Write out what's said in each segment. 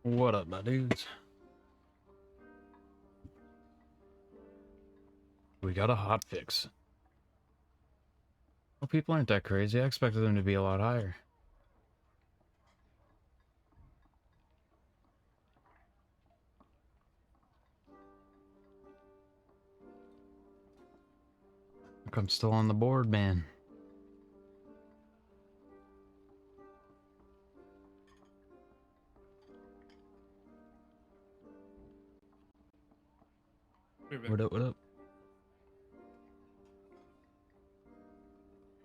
What up, my dudes? We got a hot fix. Well, people aren't that crazy. I expected them to be a lot higher. Look, I'm still on the board, man. What up, what up?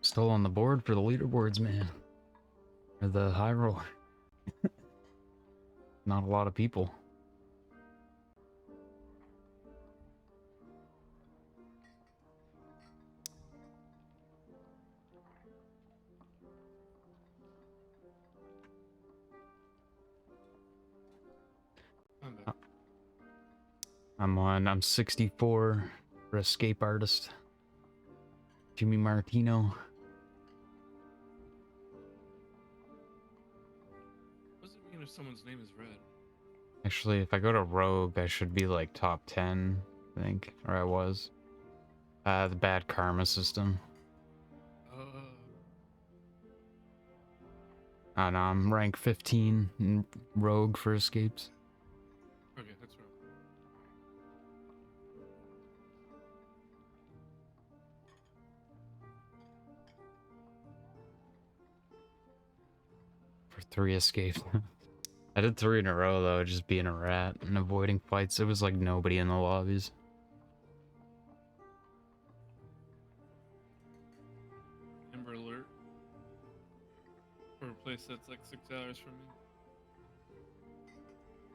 Still on the board for the leaderboards, man. Or the high roller. Not a lot of people. I'm 64 for Escape Artist. Jimmy Martino. What does it mean if someone's name is red? Actually, if I go to Rogue, I should be like top 10, I think. Or I was. The bad karma system. No, I'm rank 15 in Rogue for escapes. Okay, that's right. For 3 escapes. I did 3 in a row though, just being a rat and avoiding fights. It was like nobody in the lobbies. Amber Alert. For a place that's like 6 hours from me.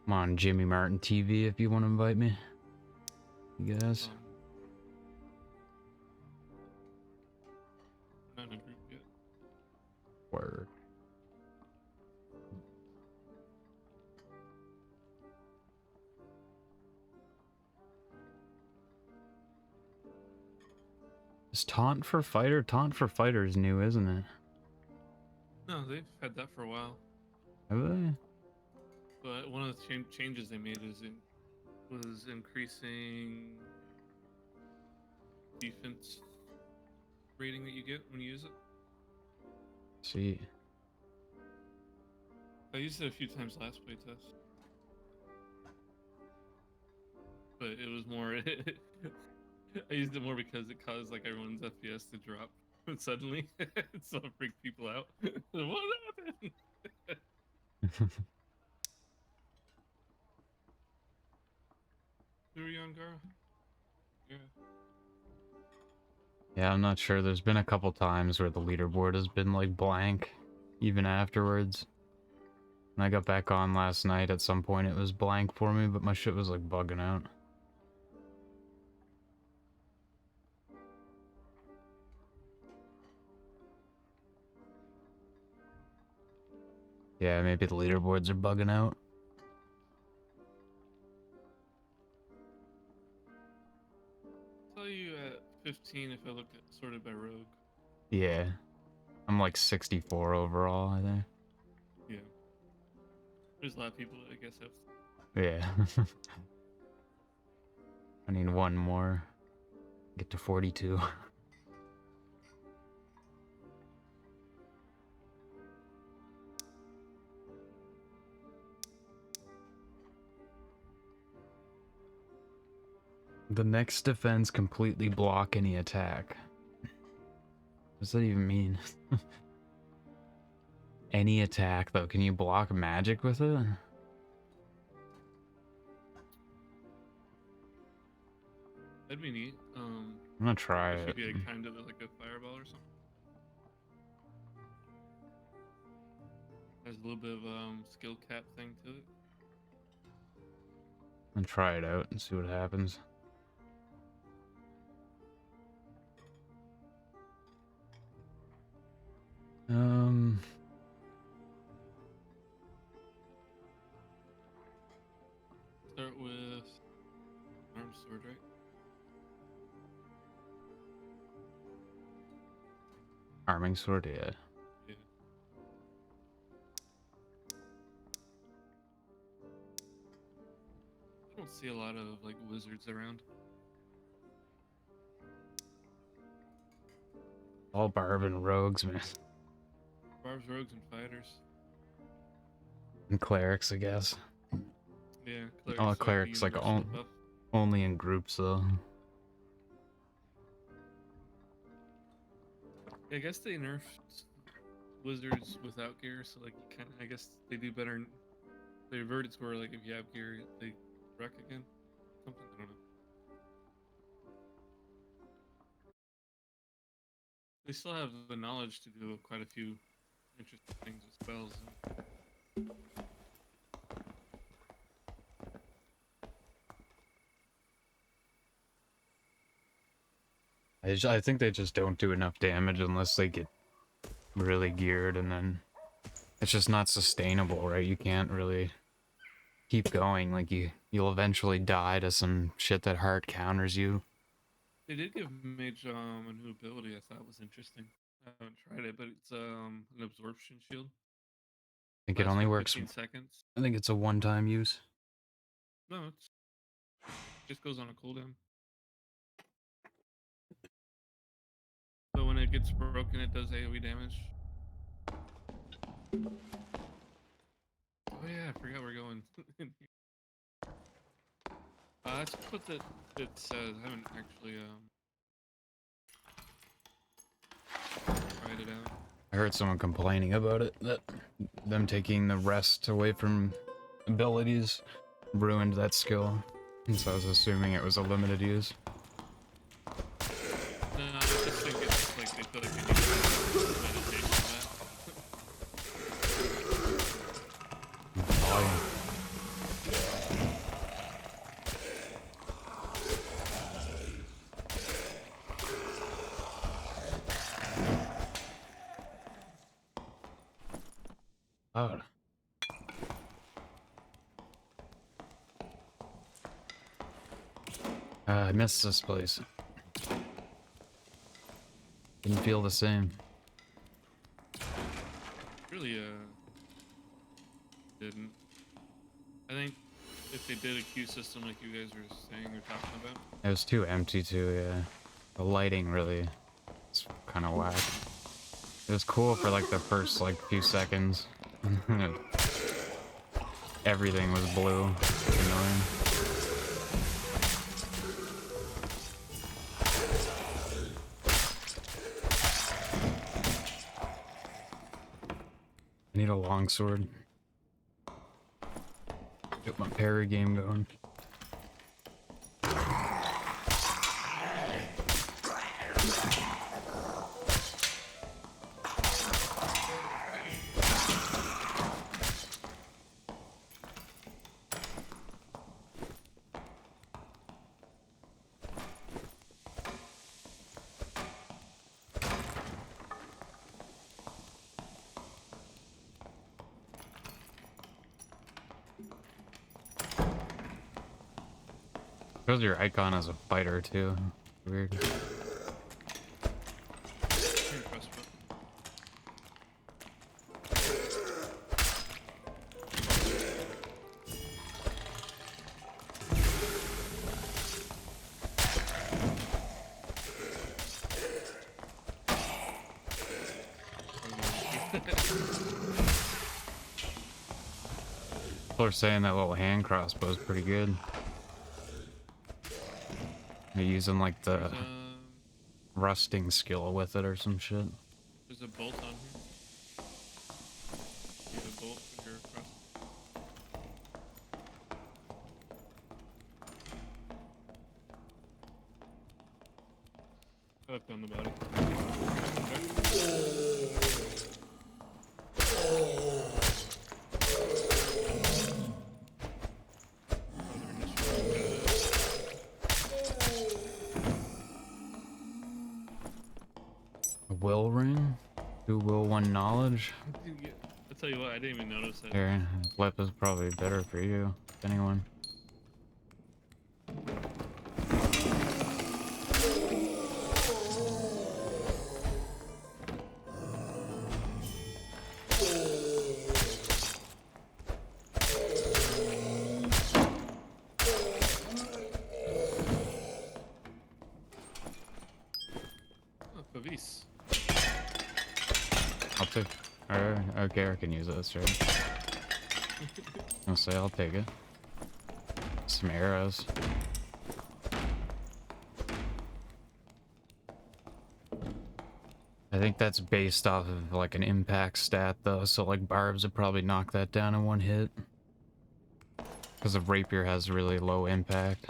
I'm on Jimmy Martin TV if you want to invite me. You guys? Not in a group yet. Word. Is Taunt for Fighter? Taunt for Fighter is new, isn't it? No, they've had that for a while. Have they? But one of the changes they made was increasing defense rating that you get when you use it. See. I used it a few times last playtest. But it was more... I used it more because it caused like everyone's FPS to drop suddenly. So it freaked people out. What happened? Who are you on, Gara? Yeah. Yeah, I'm not sure. There's been a couple times where the leaderboard has been like blank, even afterwards. When I got back on last night, at some point it was blank for me, but my shit was like bugging out. Yeah, maybe the leaderboards are bugging out. I'll tell you at 15 if I look at sorted by rogue. Yeah. I'm like 64 overall, I think. Yeah. There's a lot of people that I guess have... Yeah. I need one more. Get to 42. The next defense completely block any attack. What does that even mean? Any attack, though. Can you block magic with it? That'd be neat. I'm gonna try it. it. Should be like, kind of like a fireball or something. There's a little bit of skill cap thing to it. I'm gonna try it out and see what happens. Start with arm sword, right? Arming sword, yeah. Yeah. don't see a lot of like wizards around. All barb and rogues, man. Barbs, rogues, and fighters. And clerics, I guess. Yeah, clerics. All are, clerics the like universal buff. only in groups though. Yeah, I guess they nerfed wizards without gear, so like you kind of. I guess they do better. They revert it to where like if you have gear, they wreck again. Something I don't know. They still have the knowledge to do quite a few interesting things with spells. I think they just don't do enough damage unless they get really geared, and then it's just not sustainable, right? You can't really keep going. Like you'll eventually die to some shit that hard counters you. They did give Mage a new ability I thought was interesting. I haven't tried it, but it's an absorption shield. I think it Lasts only for works. 15 seconds. I think it's a one-time use. No, it just goes on a cooldown. So when it gets broken, it does AoE damage. Oh yeah, I forgot we're going. That's what it says. I haven't actually tried it out. I heard someone complaining about it, that them taking the rest away from abilities ruined that skill. And so I was assuming it was a limited use. No, I just think it's like they feel like they need to do meditation on that. Volume. Oh. I missed this place. Didn't feel the same. Really, didn't. I think if they did a queue system like you guys were saying or talking about. It was too empty too, yeah. The lighting really is kind of whack. It was cool for like the first like few seconds. Everything was blue. Annoying. I need a longsword. Get my parry game going. Shows your icon as a fighter too. Weird. Here, press button. People are saying that little hand crossbow is pretty good. They're using like the rusting skill with it or some shit. There's a bolt on here. You have a bolt with your cross. Up on the body. A will ring? 2 will, 1 knowledge? I'll tell you what, I didn't even notice that. Here, flip is probably better for you, if anyone. care, can use this, right? I'll say I'll take it. Some arrows. I think that's based off of like an impact stat though, so like barbs would probably knock that down in one hit. Because the rapier has really low impact.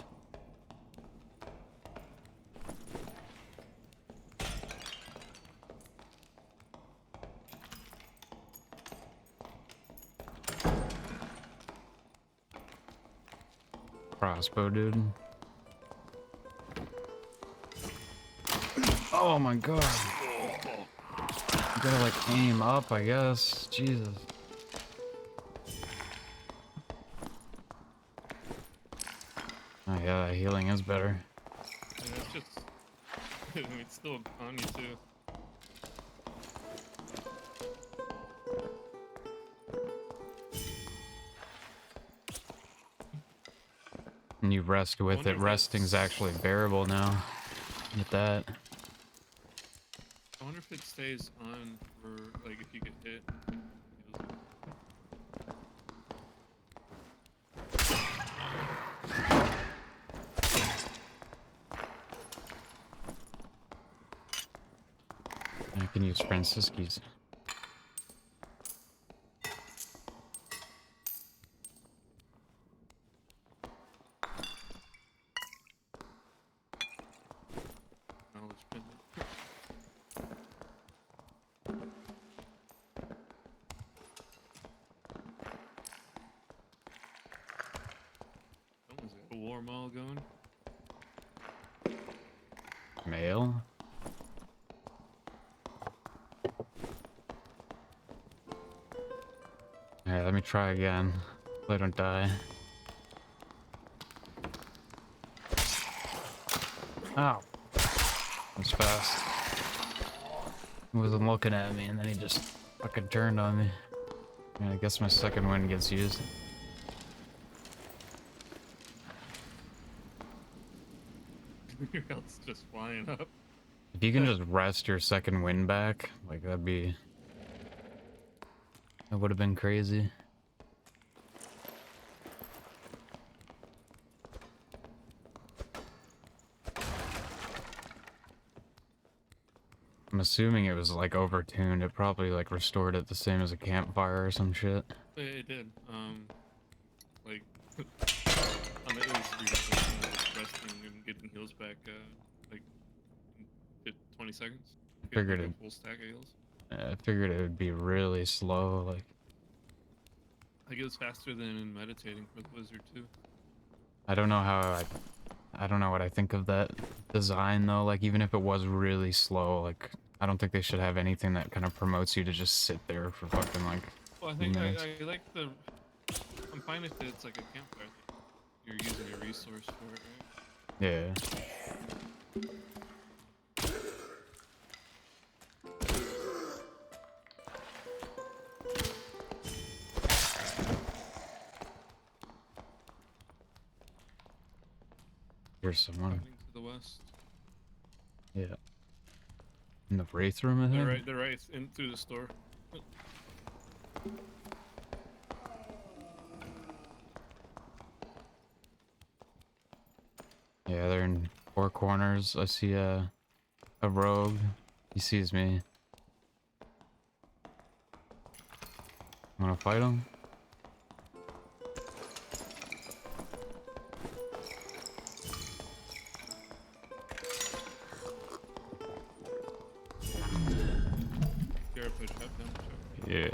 Crossbow, dude. Oh my god. You gotta like aim up, I guess. Jesus. Oh yeah, healing is better. And it's just, I mean, it's still on you too. And you rest with wonder it. if Resting's that's- actually bearable now. With that. I wonder if it stays on for, like, if you get hit. I can use Francisci's. Knowledge pendant. Someone's got a war mall going. Mail? Alright, let me try again. Hopefully I don't die. Ow. That's fast. He wasn't looking at me and then he just fucking turned on me. Yeah, I guess my second wind gets used. Your health's just flying up. If you can just rest your second wind back, like that'd be... That would have been crazy. I'm assuming it was like overtuned. It probably like restored it the same as a campfire or some shit. It did. Like, on the illustrator, resting and getting heals back, like, in 20 seconds. Figured Like it. a full stack of heals. I figured it would be really slow. Like Like, it was faster than in meditating for the wizard, too. I don't know how I don't know what I think of that design though. Like even if it was really slow, like I don't think they should have anything that kind of promotes you to just sit there for fucking like. Well, I think minutes. I like the... I'm fine if it's like a campfire. You're using a resource for it, right? Yeah. Here's someone. Coming to the west. Yeah. In the wraith room, I think. They're right in through the store. Yeah, they're in four corners. I see a rogue. He sees me. Wanna fight him? Garrett push up, down push up. Yeah.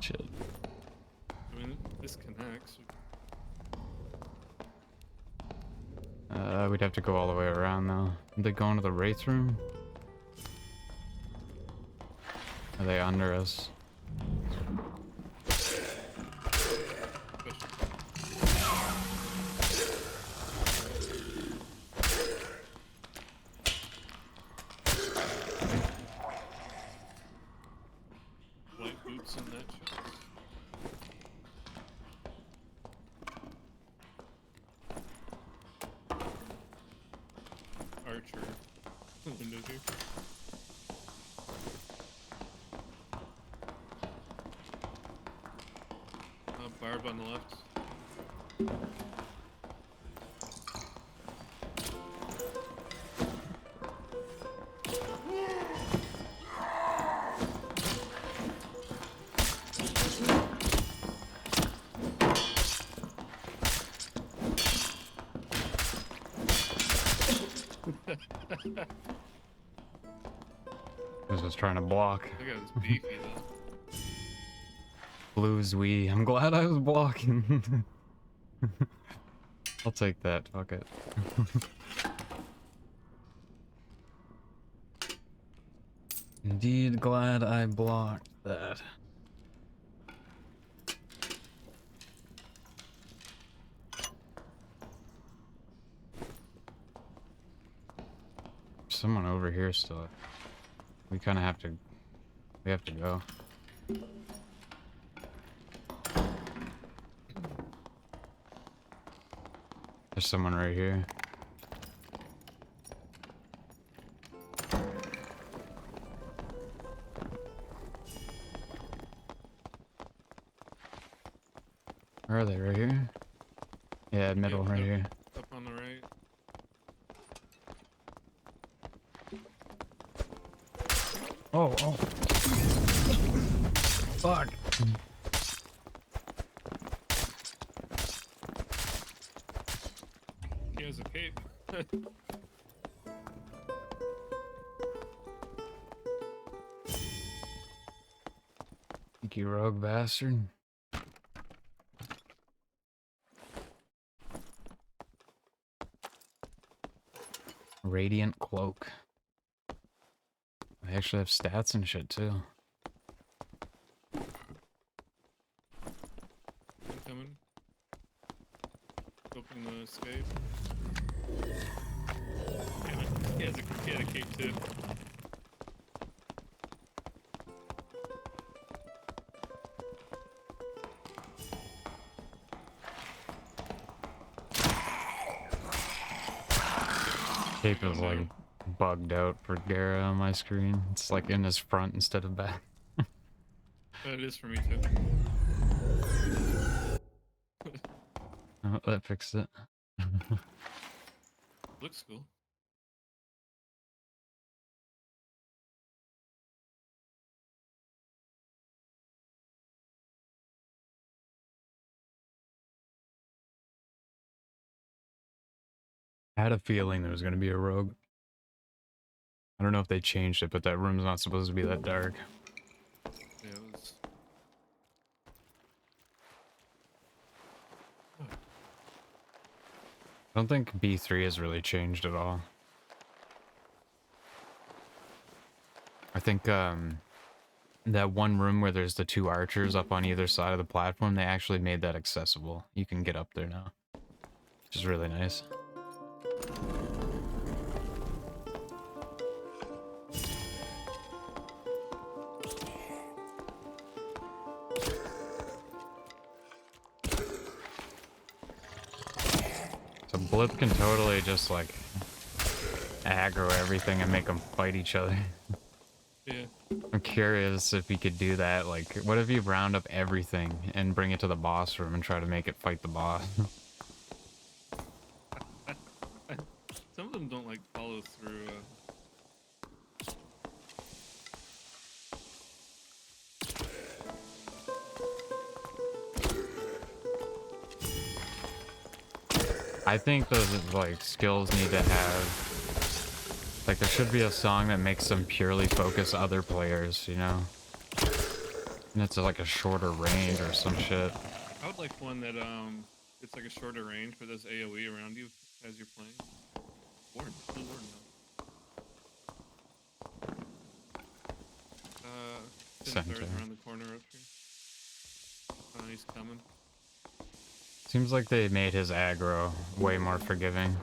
Shit. I mean, this connects. We'd have to go all the way around though. Are they going to the wraith room? Are they under us? Push. White boots and that shit. Archer. around here. Barb on the left. I was just trying to block. That guy was beefy though. Blues wee. I'm glad I was blocking. I'll take that. Fuck it. Indeed glad I blocked that. Someone over here still. We kind of have to. We have to go. There's someone right here. Where are they? Right here? Yeah, middle, Yeah, right up, here. Up on the right. Oh, oh. Fuck. He has a cape. You rogue bastard. Radiant cloak. I actually have stats and shit too. Incoming. Open the escape. Damn it. He had a cape too. Cape is like bugged out for Gara on my screen. It's like in his front instead of back. It is for me too. Oh, that fixed it. Looks cool. I had a feeling there was gonna be a rogue. I don't know if they changed it, but that room's not supposed to be that dark. Yeah, it was. I don't think B3 has really changed at all. I think that one room where there's the two archers up on either side of the platform, they actually made that accessible. You can get up there now, which is really nice. So Blip can totally just like aggro everything and make them fight each other. Yeah. I'm curious if he could do that. Like, what if you round up everything and bring it to the boss room and try to make it fight the boss? Some of them don't like follow through. I think those like skills need to have, like, there should be a song that makes them purely focus other players, you know? And it's like a shorter range or some shit. I would like one that it's like a shorter range, but there's AOE around you as you're playing. Warden, blue warden though. Center. Around the corner up here. Oh, he's coming. Seems like they made his aggro way more forgiving.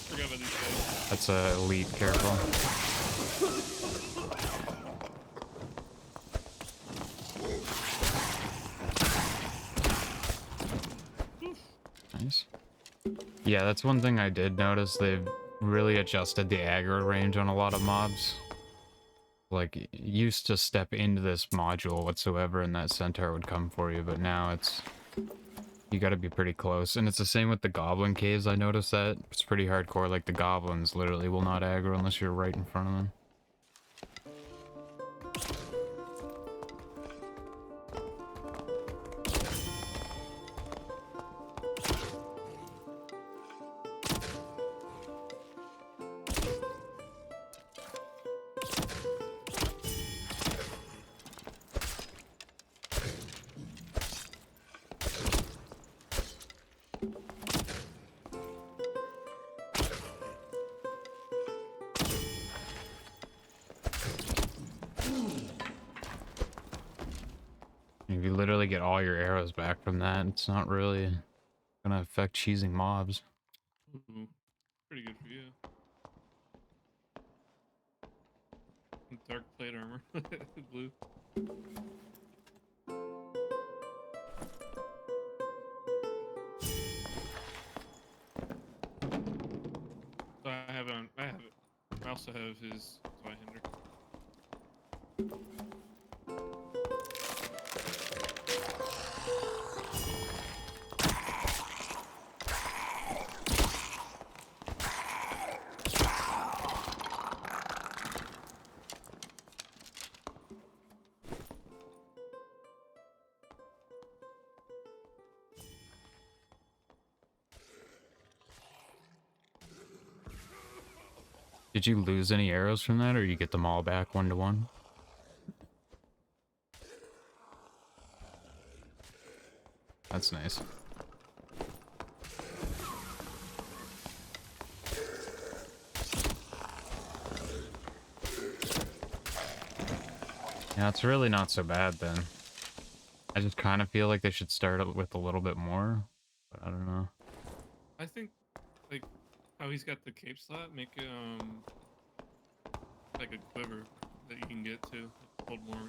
Forgot about these guys. That's a elite, careful. Nice. Yeah, that's one thing I did notice. They've really adjusted the aggro range on a lot of mobs. Like, it used to step into this module whatsoever and that centaur would come for you, but now it's... You gotta be pretty close. And it's the same with the goblin caves, I noticed that. It's pretty hardcore, like the goblins literally will not aggro unless you're right in front of them. If you literally get all your arrows back from that, it's not really gonna affect cheesing mobs. Ooh, pretty good for you. Dark plate armor, blue. So I have it. I also have his Zweihander. Did you lose any arrows from that, or you get them all back 1-to-1? That's nice. Yeah, it's really not so bad then. I just kind of feel like they should start with a little bit more, but I don't know. I think, like, how he's got the cape slot, make it like a quiver that you can get to hold more.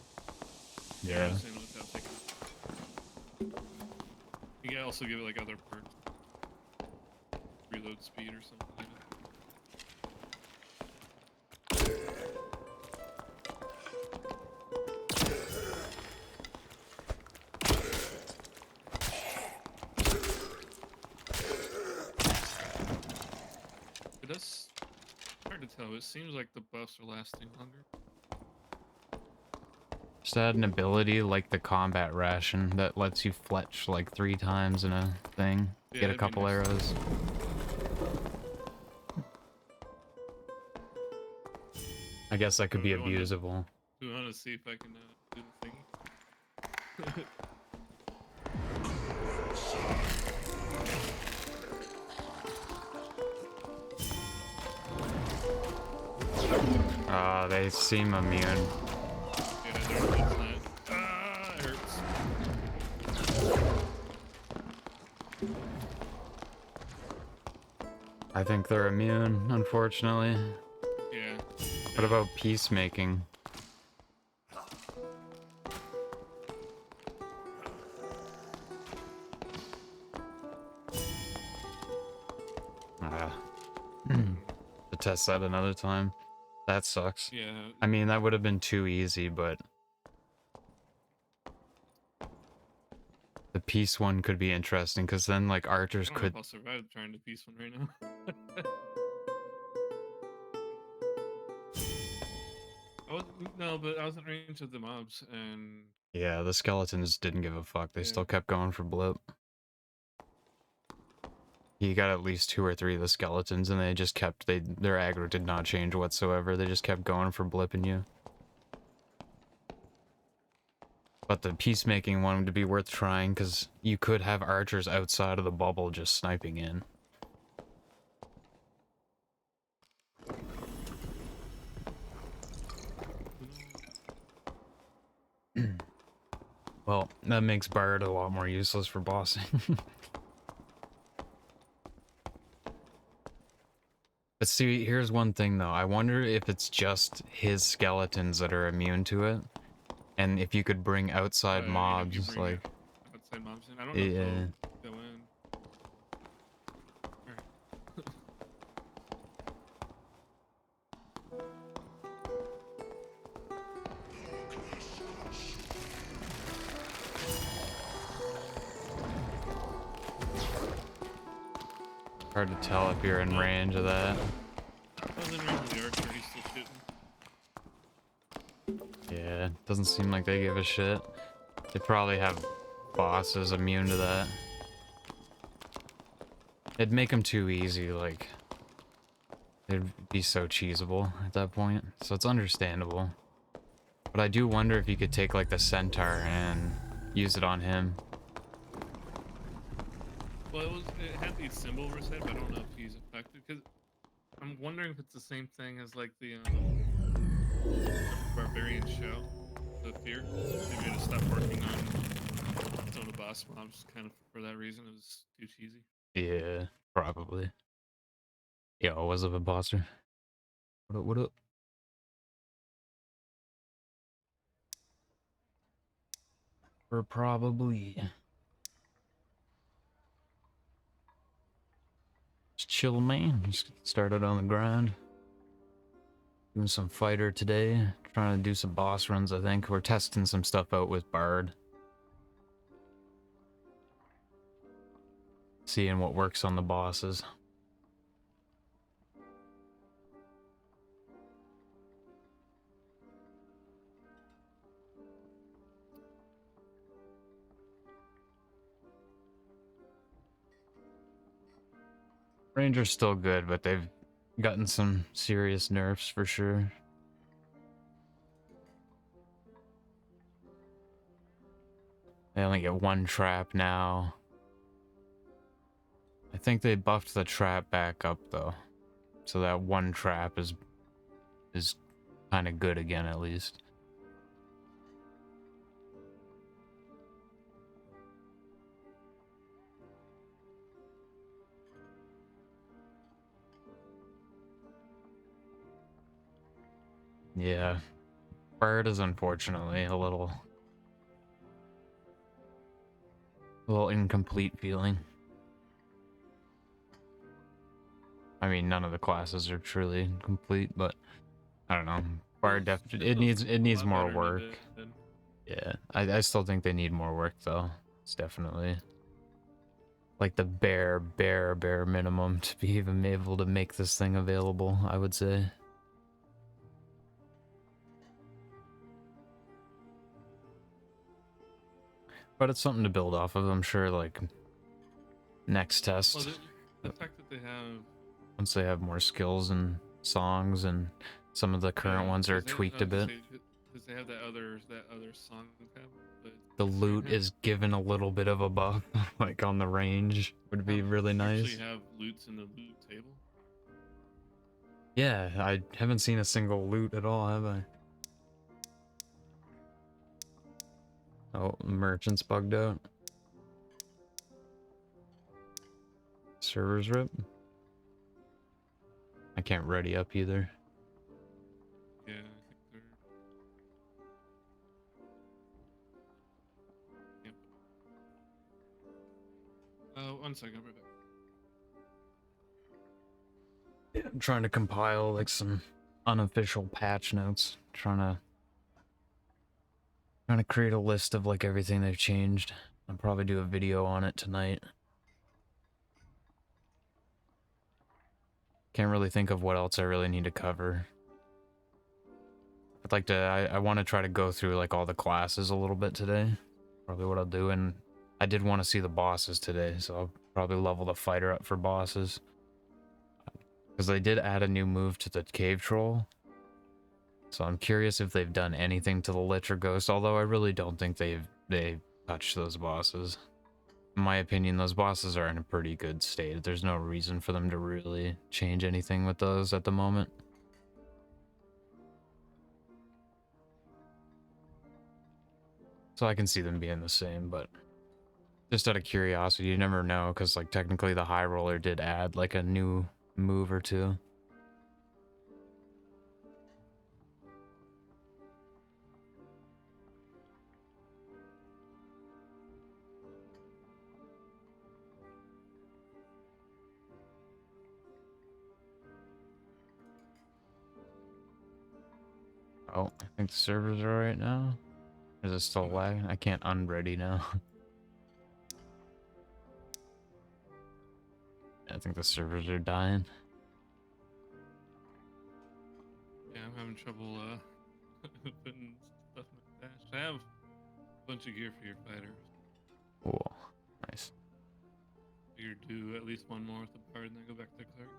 Yeah. Without taking it. You can also give it like other perks, reload speed or something like that. It does hard to tell. It seems like the buffs are lasting longer. Just add an ability like the combat ration that lets you fletch like 3 times in a thing. Yeah, Get a that'd be couple nice. arrows. I guess that could be abusable. We want to see if I can do the thingy. They seem immune. Yeah, they're really flat. Ah, it hurts. I think they're immune, unfortunately. Yeah. What about peacemaking? To test that another time. That sucks. Yeah. I mean, that would have been too easy, but the peace one could be interesting, because then, like, archers I don't know could... if I'll survive trying to piece one right now. No, but I was in range of the mobs, and Yeah, the skeletons didn't give a fuck. They still kept going for blip. You got at least 2 or 3 of the skeletons, and they just kept... their aggro did not change whatsoever. They just kept going for blipping you. But the peacemaking one would be worth trying, because you could have archers outside of the bubble just sniping in. Well, that makes Bard a lot more useless for bossing. But see, here's one thing though. I wonder if it's just his skeletons that are immune to it. And if you could bring outside mobs, like... outside mobs in. I don't know if they'll go in. Alright. Hard to tell if you're in range of that. I was in range of the archer, he's still shooting. Yeah, doesn't seem like they give a shit. They probably have bosses immune to that. It'd make them too easy, like... It'd be so cheesable at that point, so it's understandable. But I do wonder if you could take, like, the centaur and use it on him. Well, it had the symbol reset, but I don't know if he's affected, because I'm wondering if it's the same thing as, like, the barbarian show, the fear. Maybe to stop working on some of the boss mobs, kind of for that reason. It was too cheesy. Yeah, probably. Yo, what's up, imposter? What up, what up? We're probably... Just chill, man. Just started on the grind. Doing some fighter today. Trying to do some boss runs, I think. We're testing some stuff out with Bard. Seeing what works on the bosses. Ranger's still good, but they've gotten some serious nerfs for sure. They only get one trap now. I think they buffed the trap back up though. So that one trap is kind of good again at least. Yeah. Bird is unfortunately a little incomplete feeling. I mean, none of the classes are truly complete, but I don't know. Bard definitely it needs more work. Yeah, I still think they need more work though. It's definitely like the bare minimum to be even able to make this thing available, I would say. But it's something to build off of, I'm sure, like, next test. Well, the fact that they have... Once they have more skills and songs, and some of the current ones are tweaked a bit. Because they have that other song tab, but the loot is given a little bit of a buff, like on the range, would be really nice. You actually have loots in the loot table? Yeah, I haven't seen a single loot at all, have I? Oh, merchant's bugged out. Servers rip. I can't ready up either. Yeah, I think they're... Yep. One second, I'll be right back. Yeah, I'm trying to compile like some unofficial patch notes. Trying to create a list of like everything they've changed. I'll probably do a video on it tonight. Can't really think of what else I really need to cover. I'd like to, I want to try to go through like all the classes a little bit today. Probably what I'll do, and I did want to see the bosses today, so I'll probably level the fighter up for bosses. Because they did add a new move to the cave troll. So I'm curious if they've done anything to the Lich or Ghost, although I really don't think they've touched those bosses. In my opinion, those bosses are in a pretty good state. There's no reason for them to really change anything with those at the moment. So I can see them being the same, but just out of curiosity, you never know, because like technically the High Roller did add like a new move or two. Oh, I think the servers are right now. Is it still lagging? I can't unready now. I think the servers are dying. Yeah, I'm having trouble putting stuff in the dash. I have a bunch of gear for your fighters. Cool. Nice. Figured do at least one more with the bard and then go back to Clark.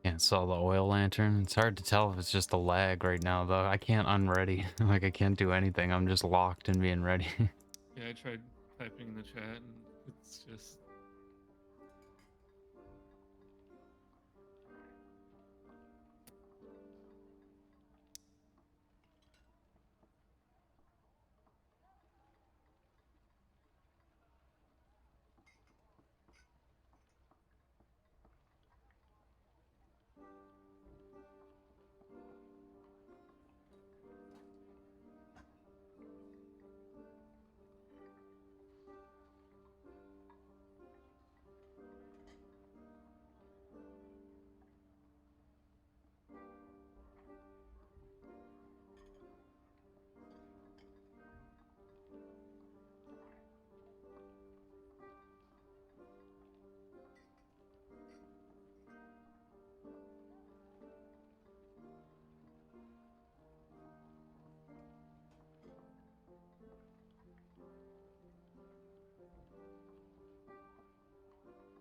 Can't sell the oil lantern. It's hard to tell if it's just a lag right now, though. I can't unready. Like, I can't do anything. I'm just locked in being ready. Yeah, I tried typing in the chat and it's just.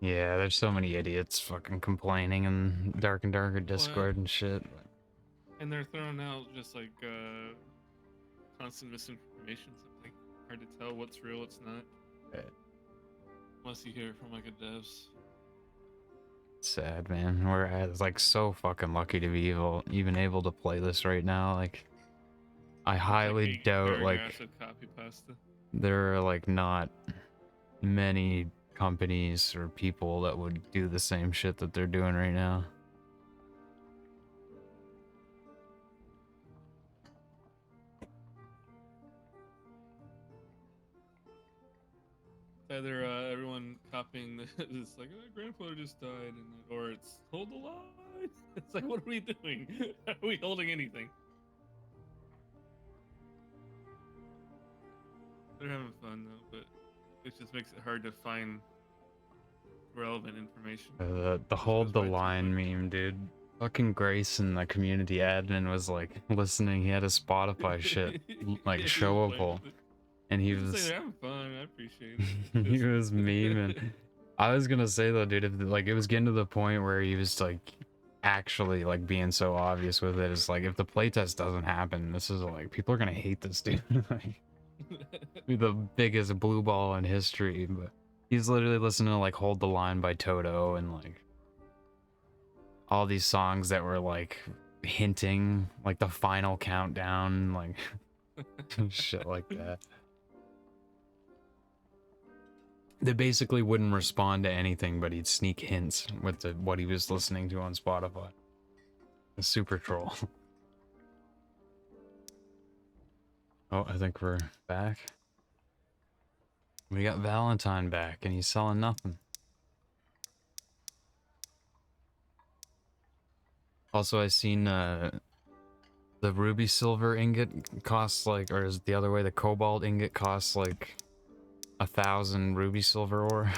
Yeah, there's so many idiots fucking complaining in Dark and Darker What? Discord and shit. And they're throwing out just like constant misinformation. So it's like hard to tell what's real, what's not. Yeah. Unless you hear it from like a devs. Sad, man. We're like so fucking lucky to be even able to play this right now. Like, I It's highly like 8 doubt paragraphs like of copy pasta. there are like not many companies or people that would do the same shit that they're doing right now. It's either everyone copying this, it's like, oh, grandfather just died, and or it's hold the line. It's like, what are we doing? Are we holding anything? They're having fun though, but it just makes it hard to find relevant information. The Just goes hold the by too line quick. meme, dude. Fucking Grayson, the community admin, was like listening. He had a Spotify shit like Yeah, he was playing showable, with it. and he He's just saying was they're having fun. I appreciate it. he Just... was memeing. I was gonna say though, dude, if like it was getting to the point where he was like actually like being so obvious with it, it's like if the playtest doesn't happen, this is like people are gonna hate this dude. Like, be the biggest blue ball in history, but he's literally listening to like Hold the Line by Toto and like all these songs that were like hinting like the final countdown, like shit like that. They basically wouldn't respond to anything, but he'd sneak hints with what he was listening to on Spotify. A super troll. Oh, I think we're back. We got Valentine back, and he's selling nothing. Also, I seen the ruby silver ingot costs like, or is it the other way? The cobalt ingot costs like 1,000 ruby silver ore.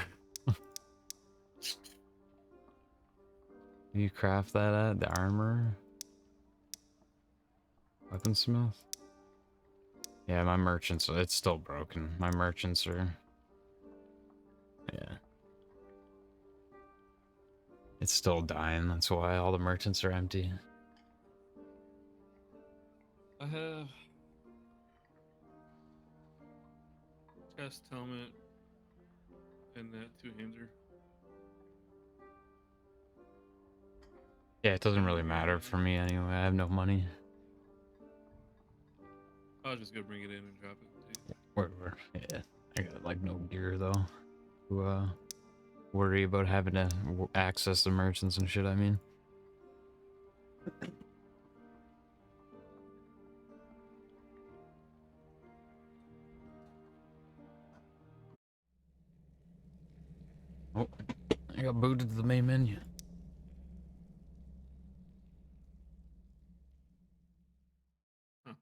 You craft that at the armor? Weaponsmith? Yeah, my merchants, it's still broken. My merchants are... Yeah. It's still dying, that's why all the merchants are empty. I have chest helmet, and that two-hander. Yeah, it doesn't really matter for me anyway. I have no money. I'll just go bring it in and drop it. Too. Whatever. Yeah, I got like no gear though. To worry about having to access the merchants and shit. I mean. Oh, I got booted to the main menu. Huh.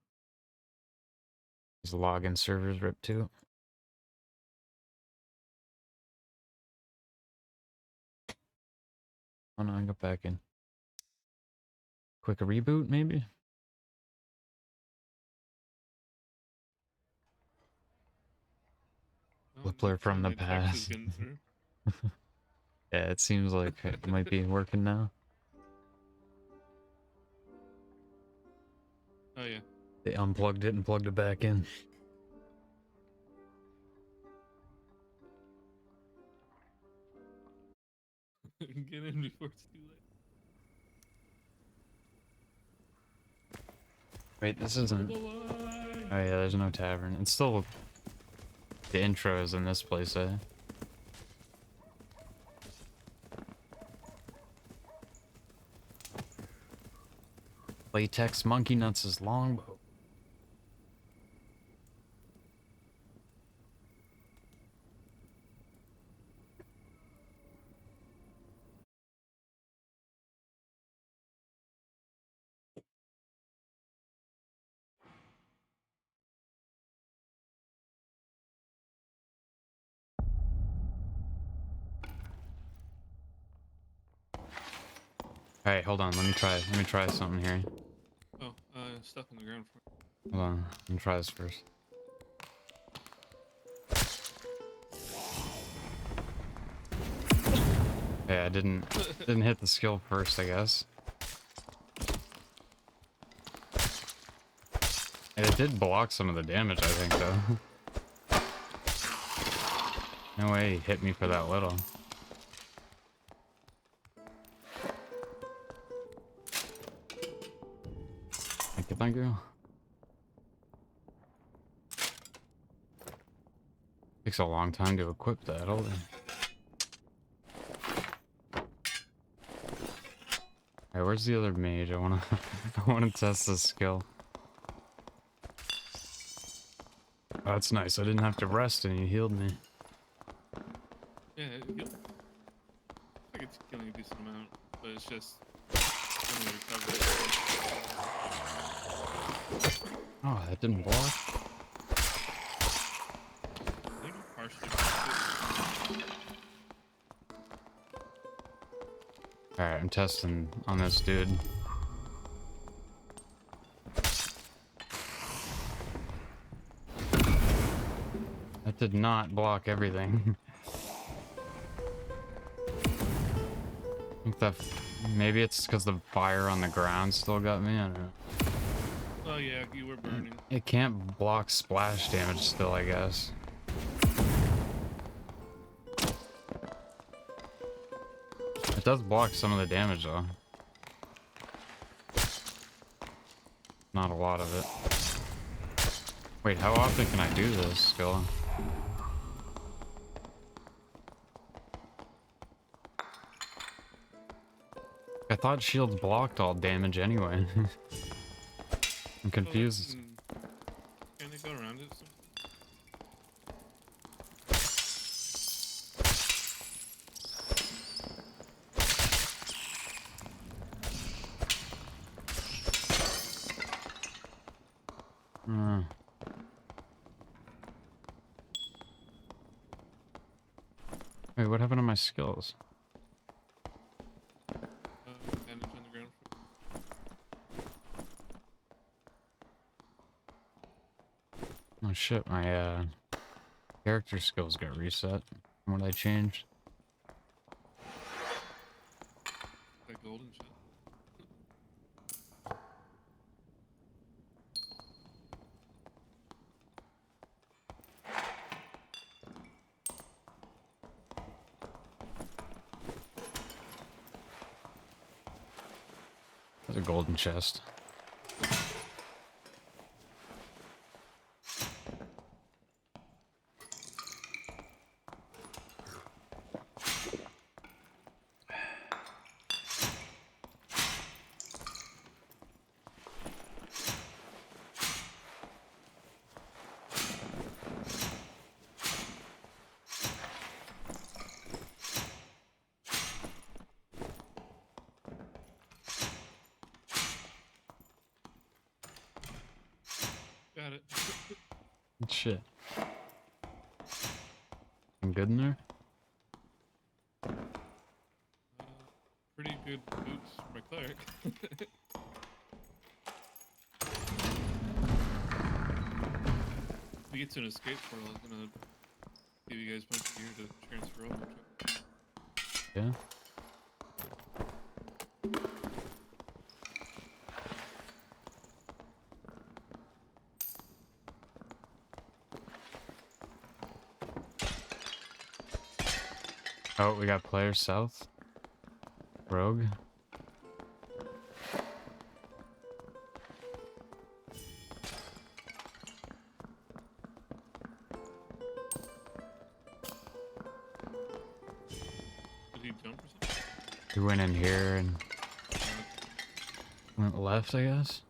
These login servers ripped too. Oh no, I got back in. Quick reboot, maybe? Well, Whippler looks from like the my text is past. getting through. Yeah, it seems like it might be working now. Oh yeah. They unplugged it and plugged it back in. Get in before it's too late. Wait, this isn't... Oh yeah, there's no tavern. It's still... The intro is in this place, eh? Latex Monkey Nuts' longbow. Alright, hold on, let me try something here. Oh, stuff on the ground. Hold on, let me try this first. Yeah, I didn't hit the skill first, I guess. And it did block some of the damage, I think, though. No way he hit me for that little. Thank you. Takes a long time to equip that, hold on. Alright, where's the other mage? I wanna I wanna test this skill. Oh, that's nice. I didn't have to rest and you healed me. Yeah, I think it's killing a decent amount, but it's just only recovery. Oh, that didn't block? I think it partially blocked it. Alright, I'm testing on this dude. That did not block everything. I think that maybe it's because the fire on the ground still got me. I don't know. Oh yeah, you were burning. It can't block splash damage still, I guess. It does block some of the damage though. Not a lot of it. Wait, how often can I do this skill? I thought shields blocked all damage anyway. I'm confused. Can they go around it? Wait, what happened to my skills? Damage on the ground. Oh shit, my character skills got reset from what I changed. That golden shit. There's a golden chest. Got it. Shit. I'm good in there? Pretty good boots for my cleric. If we get to an escape portal, I was gonna give you guys a bunch of gear to transfer over to. Yeah. Oh, we got players south. Rogue. Did he jump or something? We went in here and went left, I guess.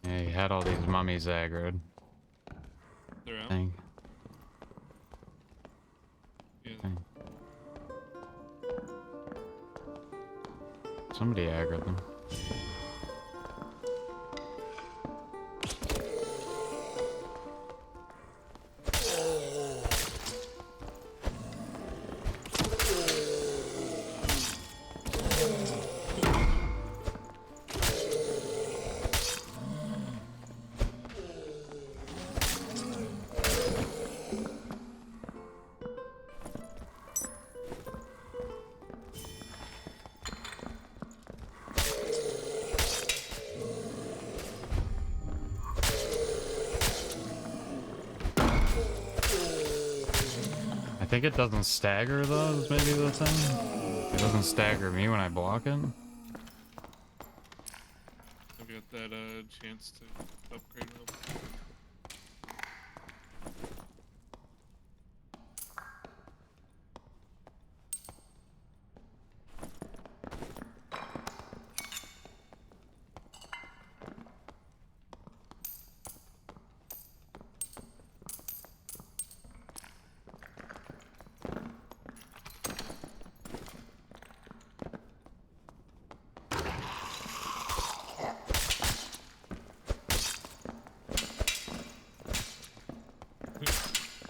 Yeah, he had all these mummies aggroed. They're I out? think. Yeah. Somebody aggroed them. I think it doesn't stagger though, is maybe the thing. It doesn't stagger me when I block it. I've got that chance to upgrade real quick.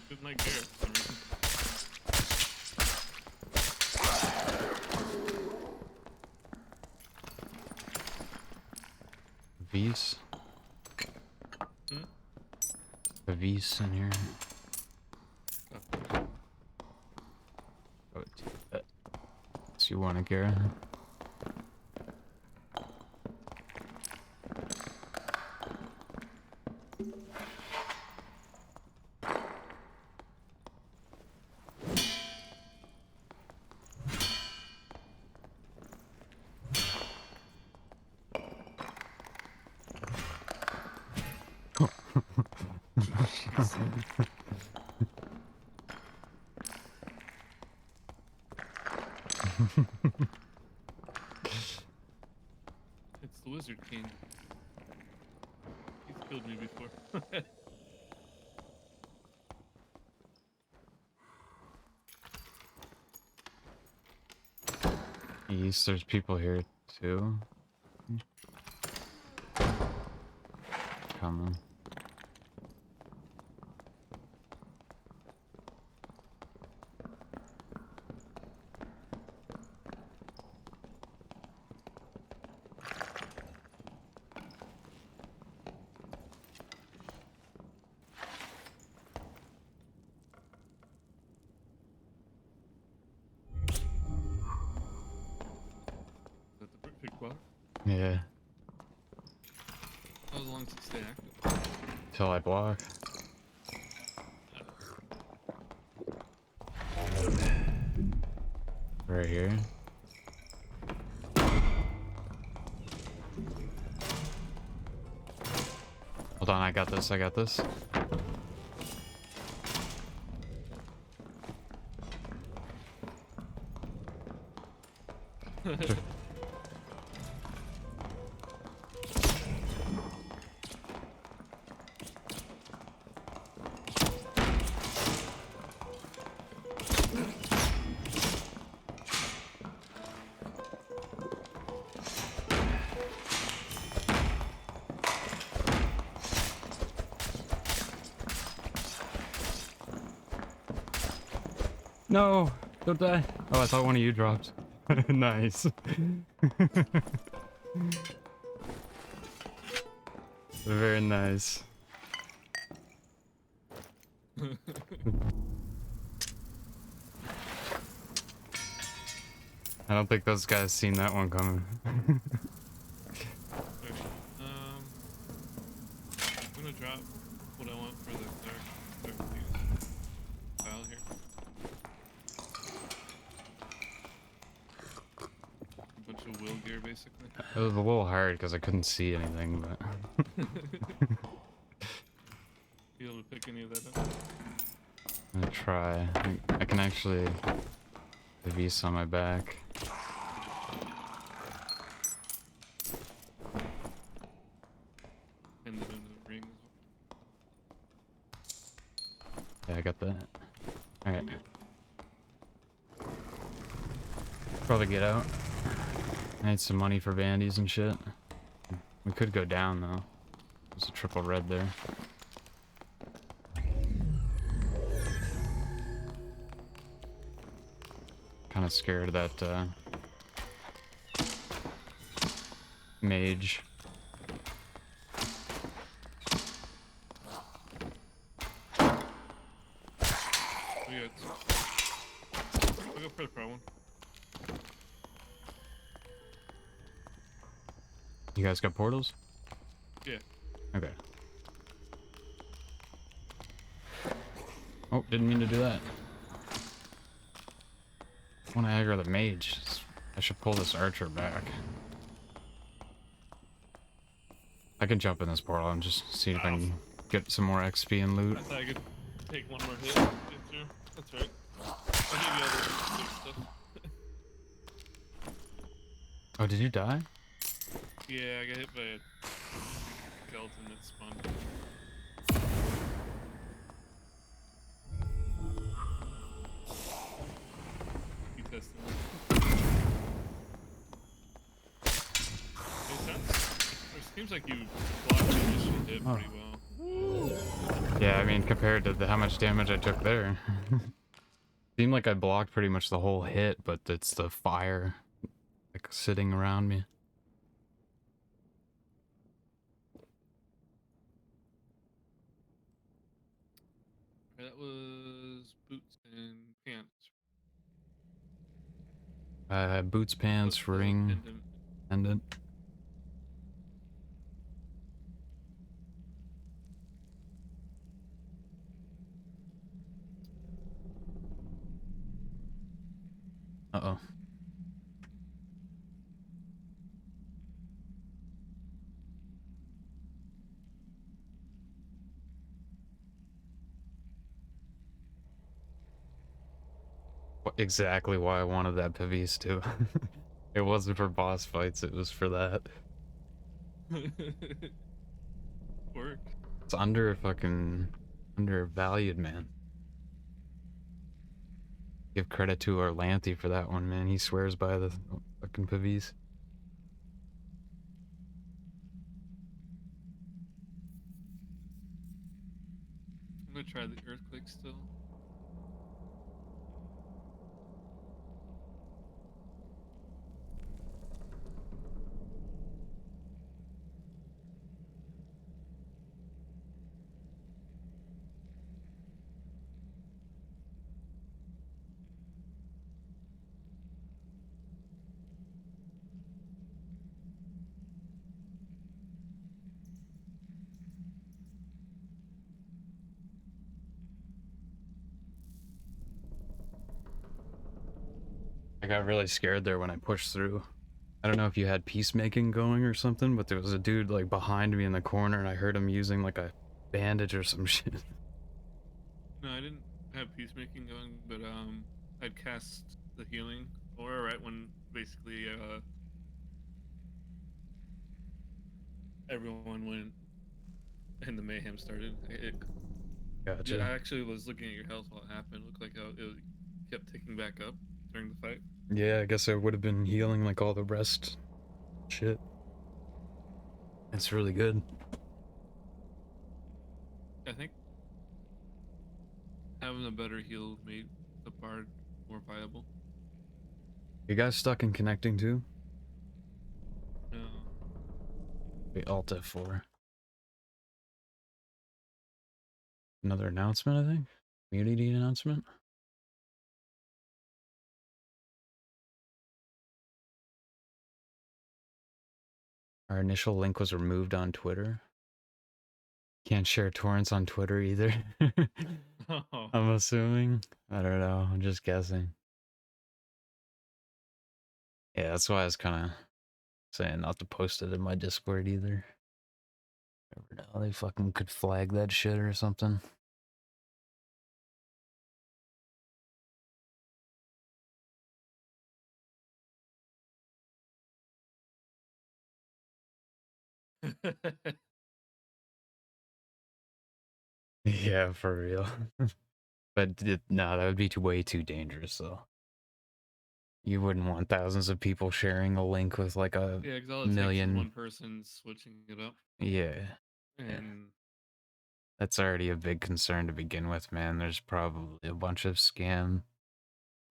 Didn't like Garrett for some reason. V's. Hmm? A V's in here. Oh, so you want to, Gara? It's the Wizard King. He's killed me before. East, there's people here too. Coming. Yeah, How long does it stay active? till I block. Right here. Hold on, I got this, I got this. No, don't die. Oh, I thought one of you dropped. Nice. Very nice. I don't think those guys seen that one coming. I'm gonna drop what I want for the dark fuse file here. A bunch of wheel gear, basically. It was a little hard because I couldn't see anything, but... Be able to pick any of that up? I'm gonna try. I can actually... The V's on my back. And then the ring as Yeah, I got that. Alright. Probably get out. I need some money for bandies and shit. We could go down though. There's a triple red there. Kind of scared of that mage. We got. I'll go for the pro one. You guys got portals? Yeah. Okay. Oh, didn't mean to do that. I want to aggro the mage. I should pull this archer back. I can jump in this portal and just see if I can get some more XP and loot. I thought I could take one more hit. Get through. That's right. I'll give you all the good stuff. Oh, did you die? Yeah, I got hit by a skeleton that spawned. You tested it. It seems like you blocked the initial hit pretty well. Yeah, I mean, compared to how much damage I took there. Seemed like I blocked pretty much the whole hit, but it's the fire, like, sitting around me. That was boots and pants. Boots, pants, ring, pendant. Uh-oh. Exactly why I wanted that Pavis too. It wasn't for boss fights, it was for that. Work. It's undervalued, man. Give credit to Orlanthi for that one, man. He swears by the fucking Pavis. I'm gonna try the earthquake still. got really scared there when I pushed through. I don't know if you had peacemaking going or something, but there was a dude like behind me in the corner and I heard him using like a bandage or some shit. No, I didn't have peacemaking going, but I'd cast the healing aura right when basically everyone went and the mayhem started. Yeah, Gotcha. I actually was looking at your health while it happened. It looked like it kept ticking back up during the fight. Yeah, I guess I would have been healing like all the rest shit. It's really good. I think having a better heal made the bard more viable. You guys stuck in connecting too? No, Wait, Alt F4. Another announcement, I think? Community announcement? Our initial link was removed on Twitter. Can't share torrents on Twitter either. oh, I'm assuming. I don't know. I'm just guessing. Yeah, that's why I was kind of saying not to post it in my Discord either. Never know. They fucking could flag that shit or something. Yeah, for real. But no, that would be way too dangerous, though. You wouldn't want thousands of people sharing a link with like a yeah, because all it takes is million. one person switching it up, Yeah, yeah. and That's already a big concern to begin with, man. There's probably a bunch of scam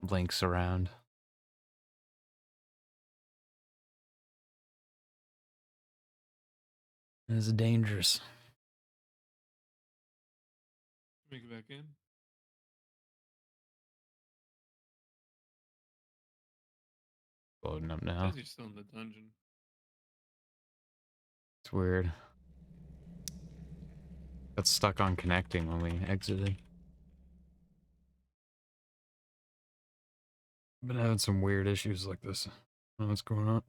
links around. It's dangerous. make it back in. Loading up It now. says you're still in the dungeon. It's weird. Got stuck on connecting when we exited. Been having some weird issues like this. I don't know what's going on.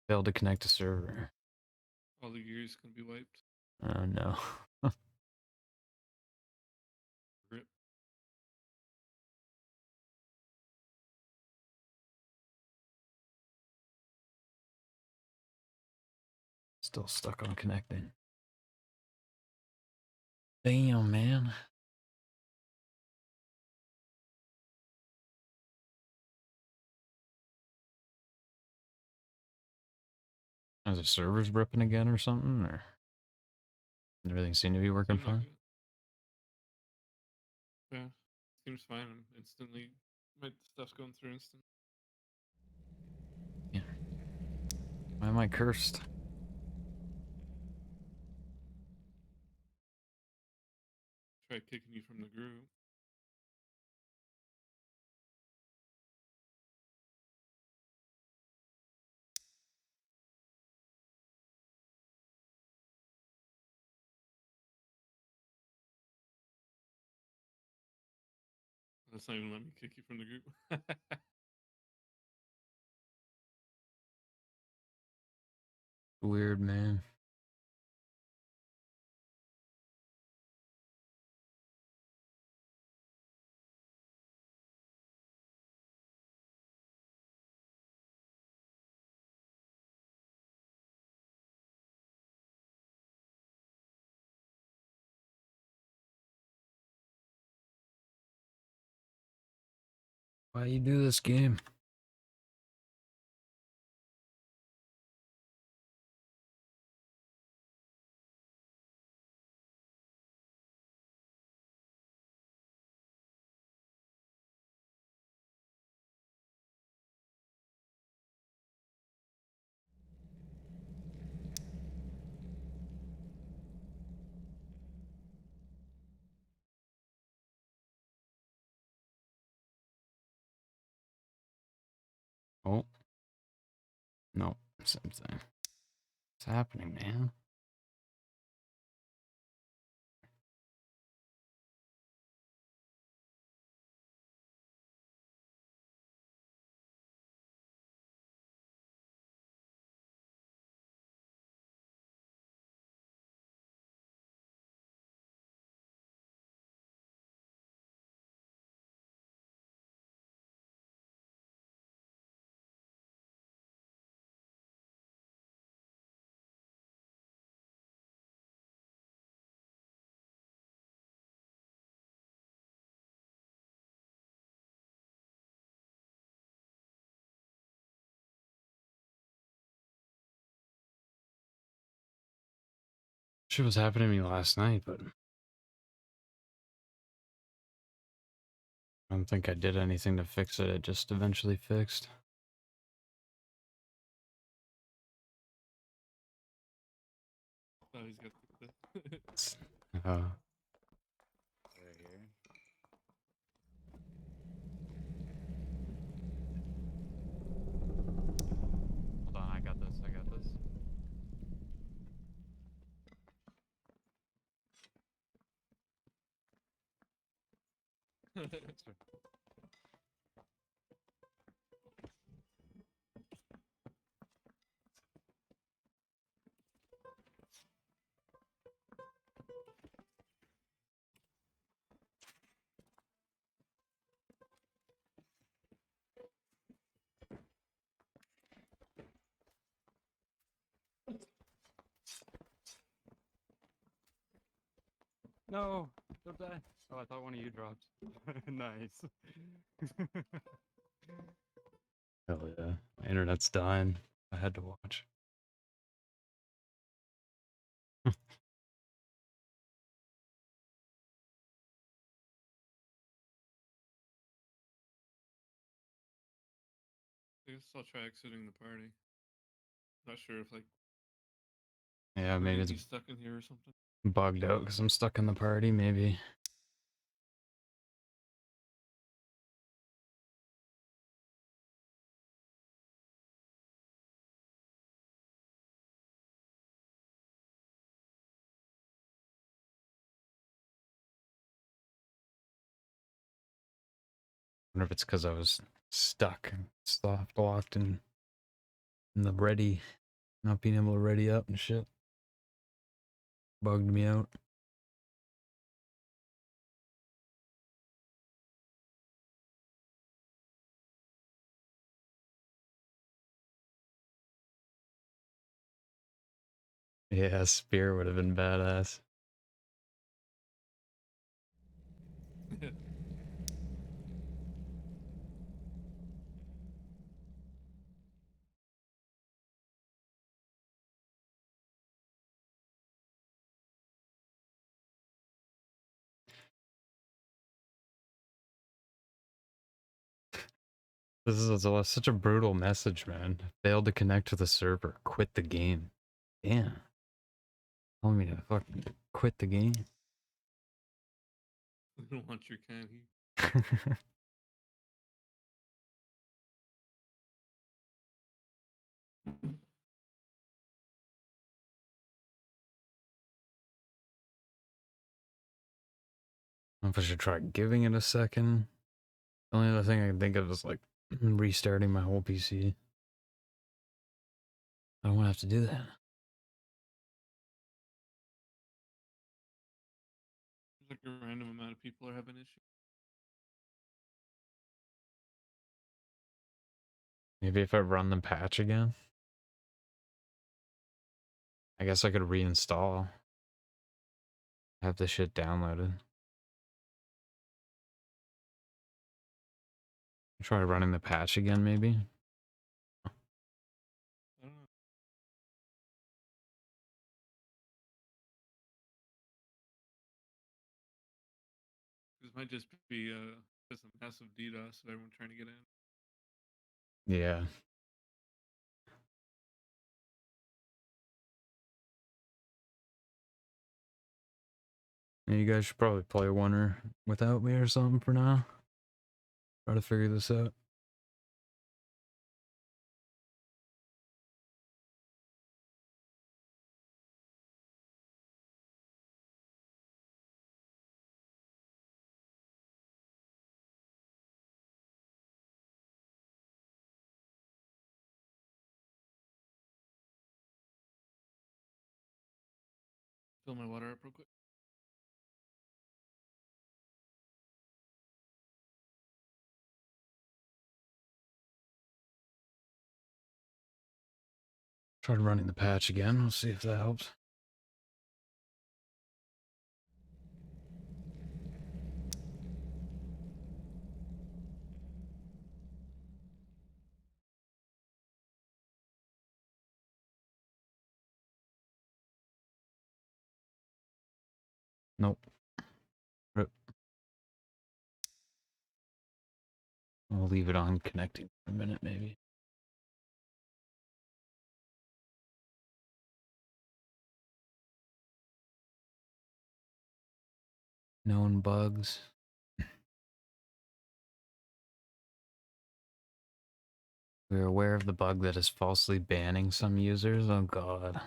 Failed to connect to server. All the gears can be wiped. Oh no. Rip. Still stuck on connecting. Damn, man. Is the servers ripping again or something? Or everything seemed to be working Seemed like fine? it. Yeah, seems fine. I'm instantly, my stuff's going through instant. Yeah. Why am I cursed? Try kicking you from the group. That's not even let me kick you from the group. Weird, man. Why you do this game? Oh, no. Same thing. What's happening, man? Shit was happening to me last night, but I don't think I did anything to fix it. It just eventually fixed. Oh, he's got the Uh, Right here. hold on, I got this. I got this. No, don't die. Oh, I thought one of you dropped. Nice. Hell yeah. My internet's dying. I had to watch. I guess I'll try exiting the party. Not sure if like Yeah, we're maybe gonna it's be stuck in here or something. bugged out because I'm stuck in the party, maybe. I wonder if it's because I was stuck, soft locked in the ready, not being able to ready up and shit. Bugged me out. Yeah, spear would have been badass. This is such a brutal message, man. Failed to connect to the server. Quit the game. Damn. Telling me to fucking quit the game. I don't want your candy. I don't know if I should try giving it a second. The only other thing I can think of is like restarting my whole PC. I don't want to have to do that. There's like a random amount of people are having issues. Maybe if I run the patch again. I guess I could reinstall. Have the shit downloaded. Try running the patch again, maybe. I don't know. This might just be just a massive DDoS of everyone trying to get in. Yeah. You guys should probably play one without me or something for now. Try to figure this out. Fill my water up real quick. Tried running the patch again. We'll see if that helps. Nope. Rip. I'll leave it on connecting for a minute, maybe. Known bugs. We're aware of the bug that is falsely banning some users. Oh god.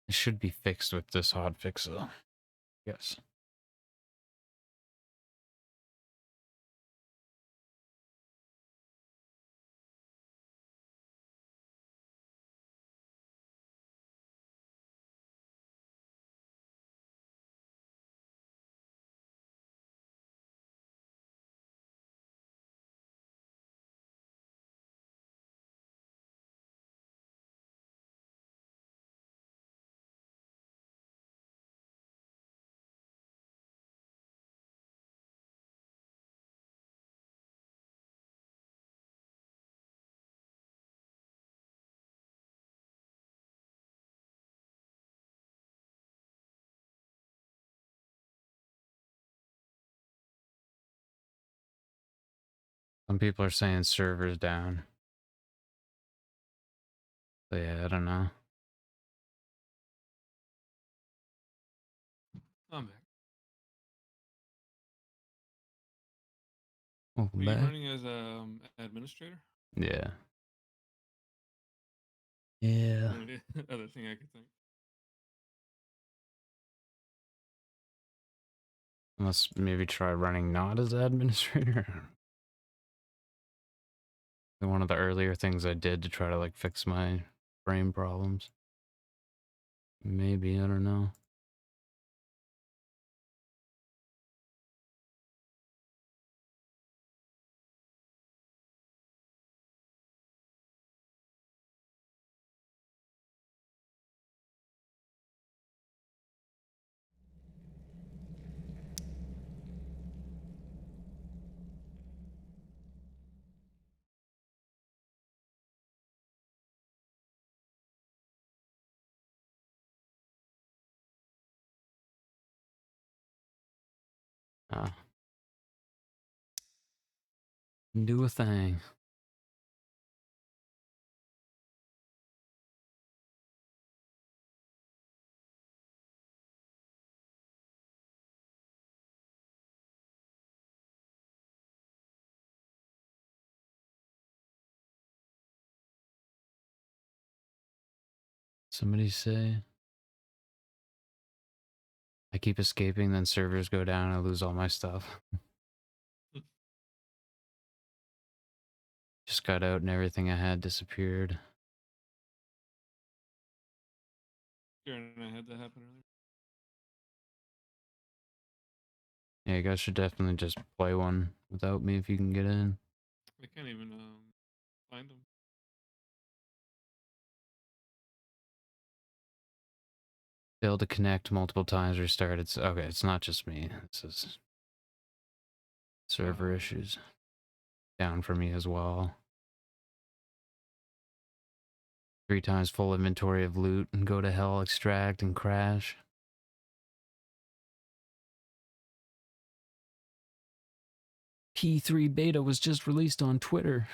It should be fixed with this hotfix though. Yes. Some people are saying servers down. So yeah, I don't know. I'm back. Welcome Are you back. running as administrator? Yeah. Yeah. Only the other thing I could think. Unless maybe try running not as administrator. One of the earlier things I did to try to like fix my brain problems. Maybe, I don't know. Do a thing. Somebody say I keep escaping, then servers go down, I lose all my stuff. Just got out and everything I had disappeared. Karen and I had that happen earlier. Yeah, you guys should definitely just play one without me if you can get in. I can't even find them. Failed to connect multiple times, restart. It's okay, it's not just me. This is server issues. Down for me as well. 3 times full inventory of loot and go to hell, extract and crash. P3 beta was just released on Twitter.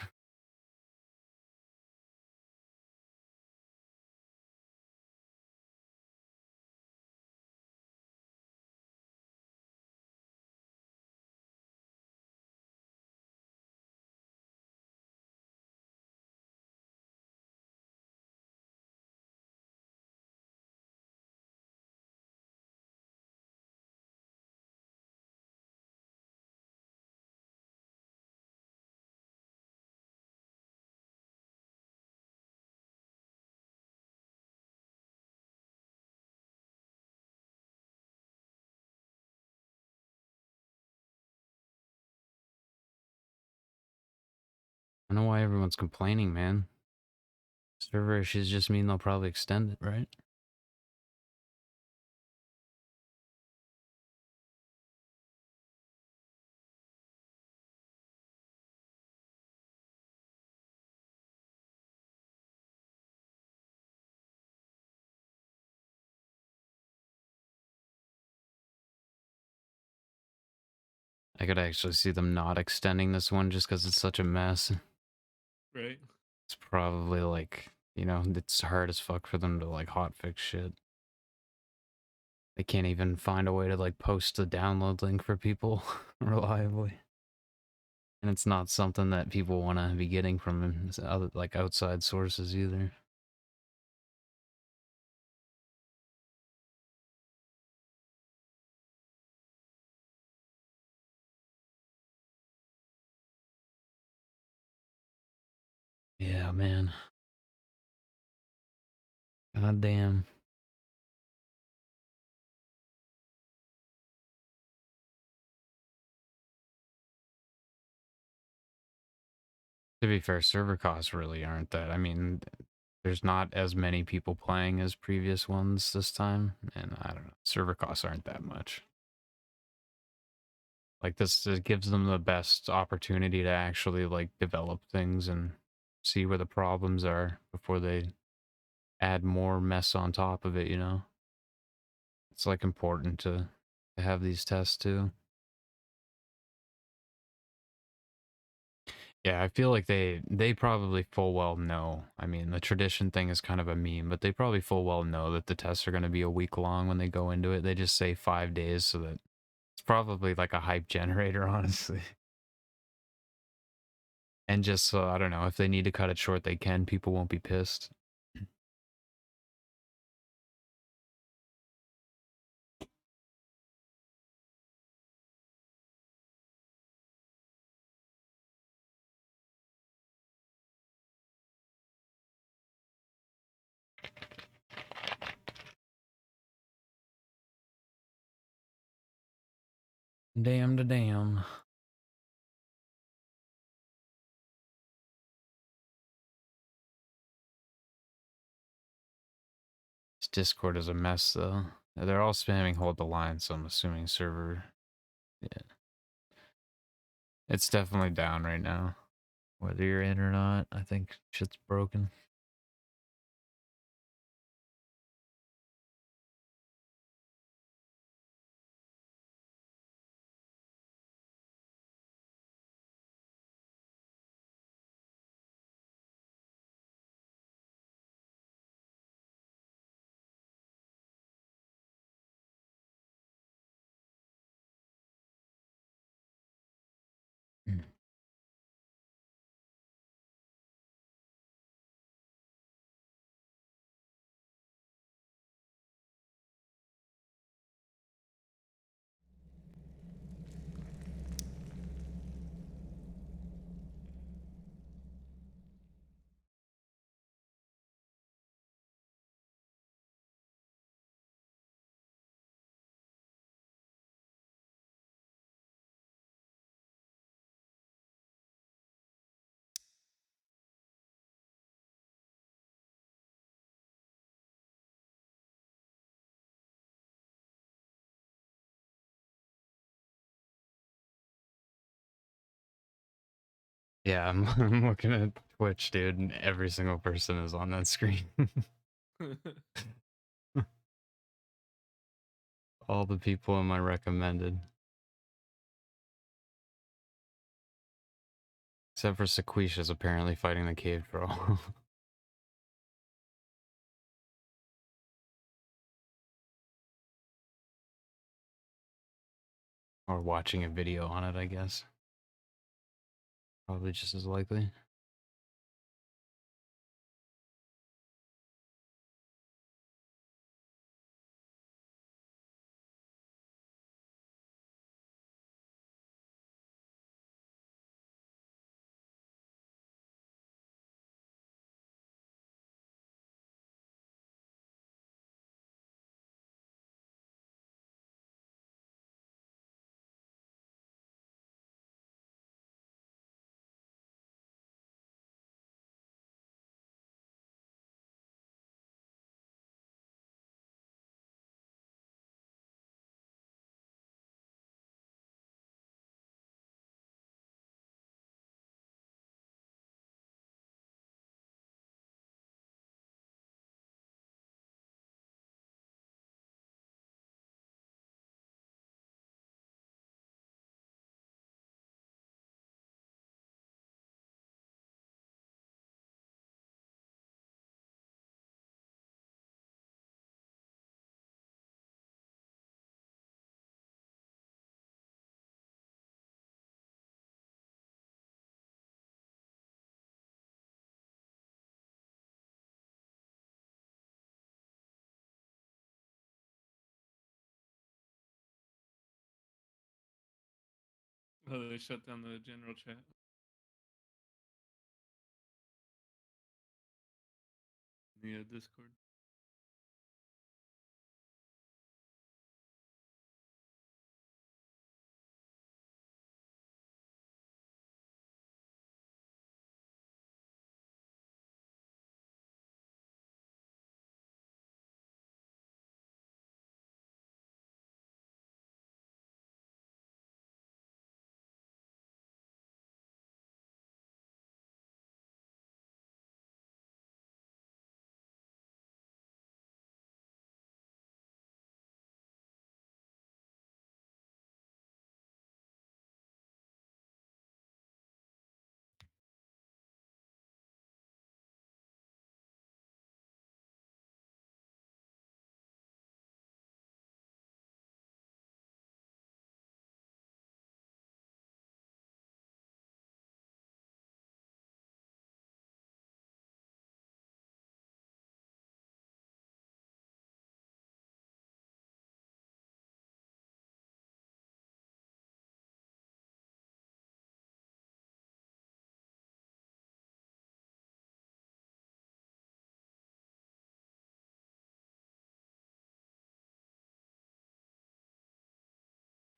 I don't know why everyone's complaining, man. Server issues just mean they'll probably extend it, right? I could actually see them not extending this one just because it's such a mess. Right. It's probably like, you know, it's hard as fuck for them to like hotfix shit. They can't even find a way to like post the download link for people reliably. And it's not something that people want to be getting from other like outside sources either. Yeah, man. God damn. To be fair, server costs really aren't that. I mean, there's not as many people playing as previous ones this time, and I don't know. Server costs aren't that much. Like this it gives them the best opportunity to actually like develop things and see where the problems are before they add more mess on top of it, you know? It's like important to have these tests too. Yeah, I feel like they probably full well know. I mean, the tradition thing is kind of a meme, but they probably full well know that the tests are going to be a week long when they go into it. They just say 5 days so that it's probably like a hype generator, honestly. And just so, I don't know, if they need to cut it short, they can. People won't be pissed. Damn to damn. This Discord is a mess, though. They're all spamming hold the line, so I'm assuming server. Yeah. It's definitely down right now. Whether you're in or not, I think shit's broken. Mm. Yeah, I'm looking at Twitch, dude, and every single person is on that screen. All the people in my recommended. Except for Sequisha's apparently fighting the cave troll. Or watching a video on it, I guess. Probably just as likely. Oh, they shut down the general chat. Yeah, Discord.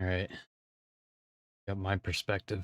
All right. Got my perspective.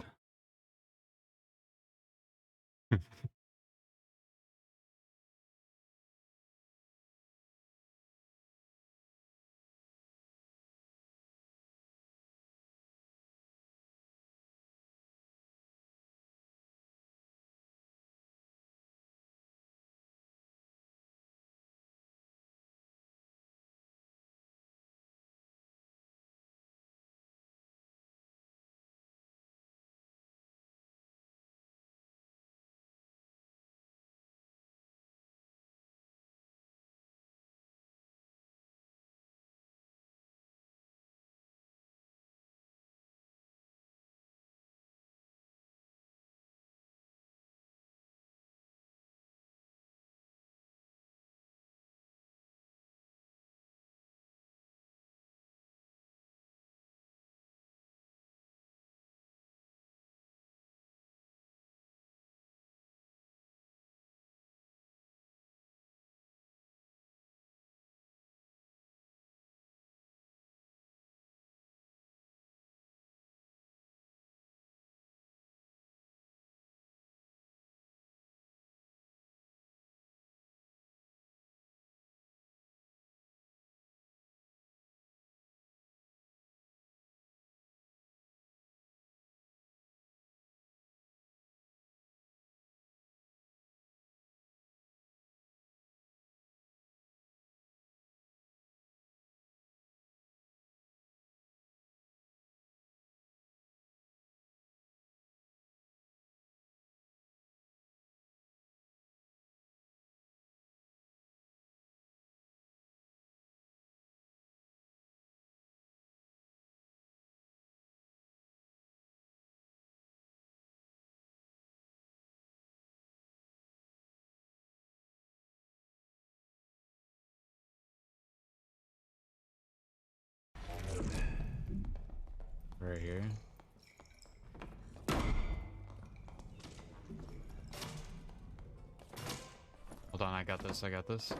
Right here. Hold on, I got this. I got this.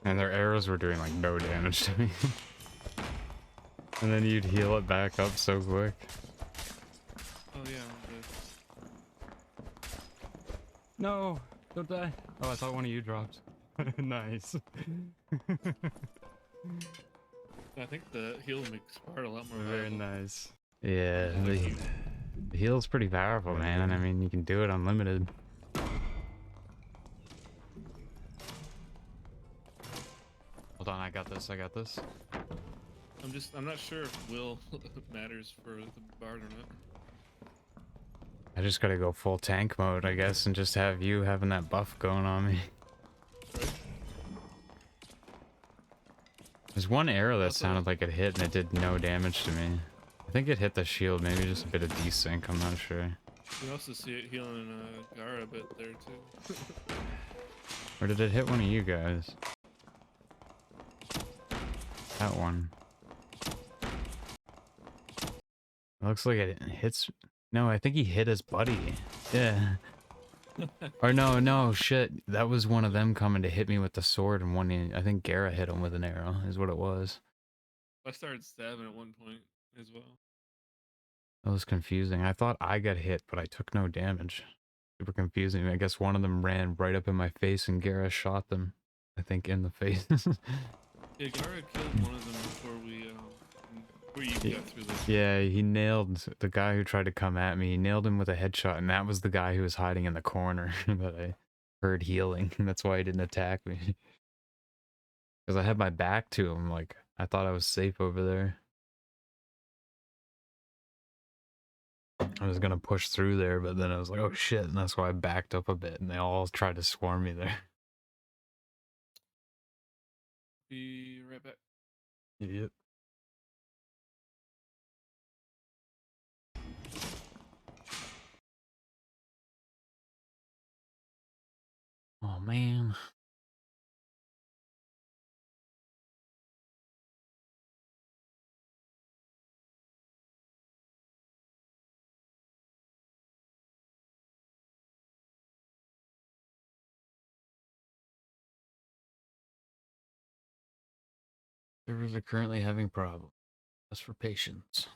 And their arrows were doing like no damage to me. And then you'd heal it back up so quick. Oh yeah. No, don't die. Oh, I thought one of you dropped. Nice. I think the heal makes Bard a lot more Very valuable. nice. Yeah, the heal's pretty powerful, man. And I mean, you can do it unlimited. Hold on, I got this. I got this. I'm not sure if will matters for the Bard or not. I just gotta go full tank mode, I guess, and just have you having that buff going on me. Right? There's one arrow that Also, sounded like it hit and it did no damage to me. I think it hit the shield, maybe just a bit of desync, I'm not sure. you also see it healing Gara a bit there too. Or did it hit one of you guys? That one. It looks like it hits... No, I think he hit his buddy. Yeah. Or no, shit. That was one of them coming to hit me with the sword and one... I think Gara hit him with an arrow, is what it was. I started stabbing at one point as well. That was confusing. I thought I got hit, but I took no damage. Super confusing. I guess one of them ran right up in my face and Gara shot them. I think in the face. Yeah, Gara killed one of them before you got through this. Yeah, he nailed the guy who tried to come at me. He nailed him with a headshot, and that was the guy who was hiding in the corner that I heard healing. That's why he didn't attack me. Because I had my back to him, like, I thought I was safe over there. I was gonna push through there, but then I was like, oh shit, and that's why I backed up a bit, and they all tried to swarm me there. Be right back. Yep. Oh man. Servers are currently having problems. That's for patience.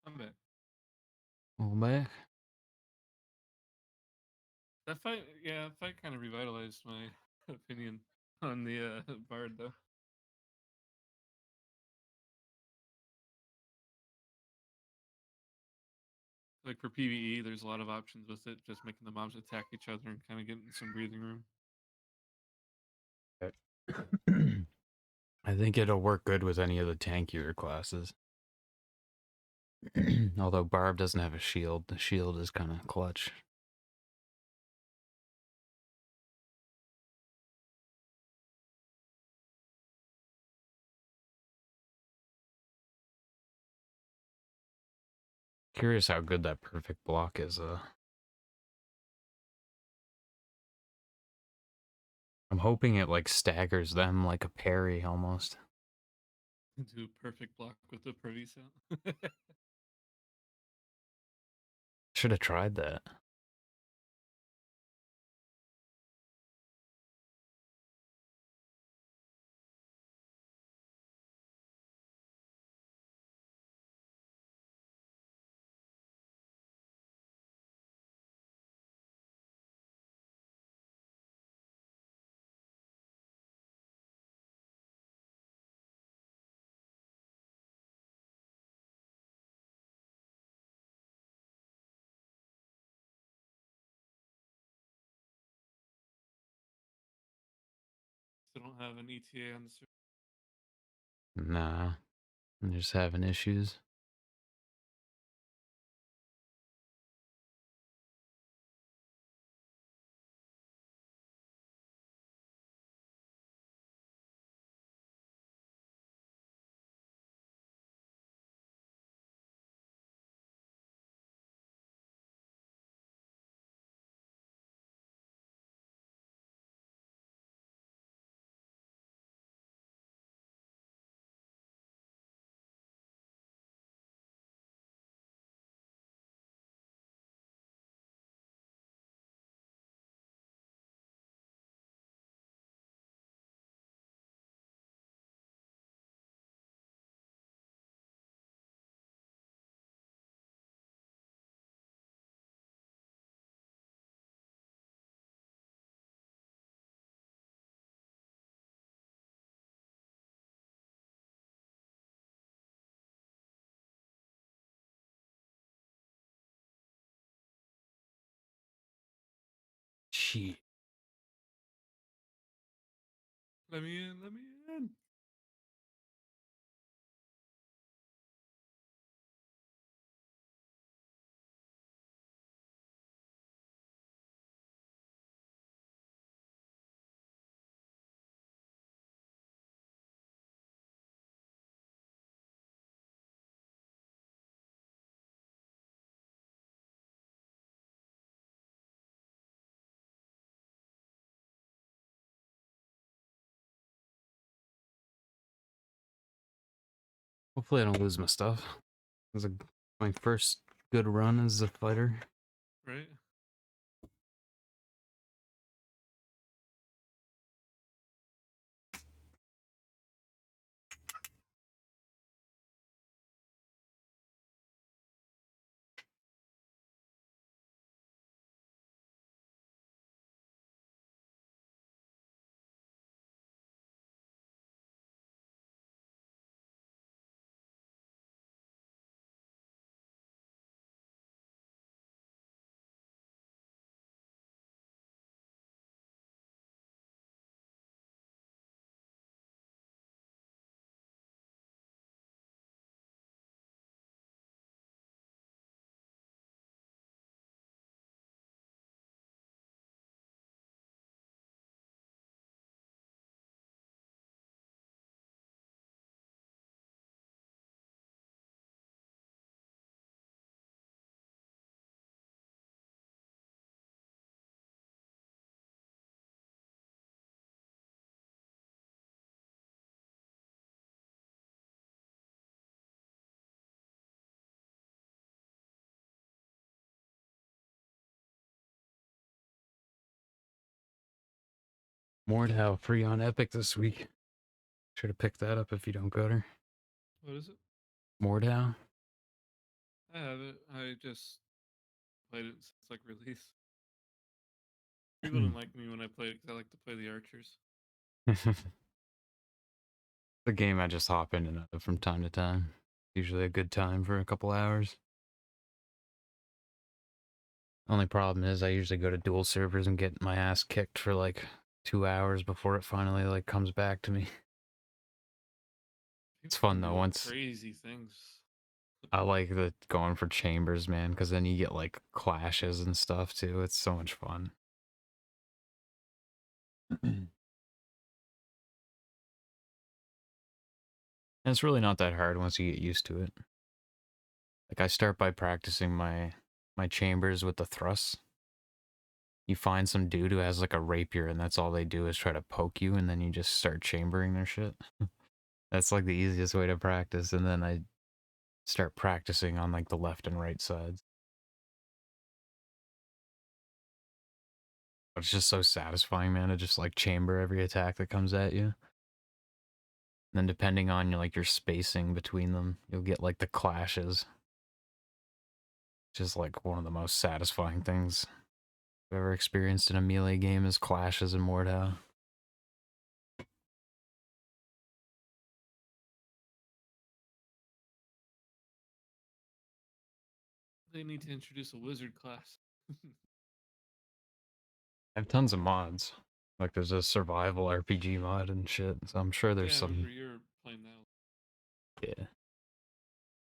I'm back. Oh man. That fight kind of revitalized my opinion on the Bard, though. Like for PvE, there's a lot of options with it, just making the mobs attack each other and kind of getting some breathing room. I think it'll work good with any of the tankier classes. Although Barb doesn't have a shield, the shield is kind of clutch. Curious how good that perfect block is. I'm hoping it like staggers them like a parry almost. Do a perfect block with the Provis out. Should have tried that. Still don't have an ETA on the server. Nah, I'm just having issues. Shit. Let me in. Let me in. Hopefully I don't lose my stuff. It was my first good run as a fighter. Right. Mordhau free on Epic this week. Sure to pick that up if you don't go there. What is it? Mordhau? I have it. I just played it since like release. People didn't like me when I played it because I like to play the archers. The game I just hop in and out of from time to time. Usually a good time for a couple hours. Only problem is I usually go to dual servers and get my ass kicked for like 2 hours before it finally like comes back to me. It's People fun can though. do like Once crazy things. I like the going for chambers, man, because then you get like clashes and stuff too. It's so much fun. And it's really not that hard once you get used to it. Like I start by practicing my chambers with the thrusts. You find some dude who has like a rapier and that's all they do is try to poke you, and then you just start chambering their shit. That's like the easiest way to practice, and then I start practicing on like the left and right sides. But it's just so satisfying, man, to just like chamber every attack that comes at you. And then depending on your spacing between them, you'll get like the clashes. Just like one of the most satisfying things I've ever experienced in a melee game is clashes in Mordhau. They need to introduce a wizard class. I have tons of mods. Like there's a survival RPG mod and shit. So I'm sure there's Yeah, I remember some. you're playing that. Yeah.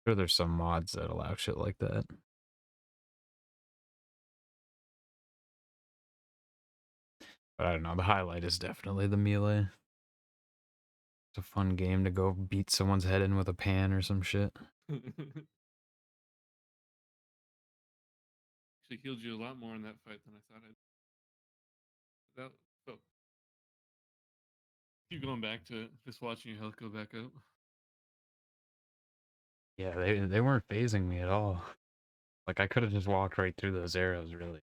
Sure there's some mods that allow shit like that. But I don't know, the highlight is definitely the melee. It's a fun game to go beat someone's head in with a pan or some shit. Actually healed you a lot more in that fight than I thought I'd. That, oh. Keep going back to it. Just watching your health go back up. Yeah, they weren't phasing me at all. Like I could have just walked right through those arrows, really.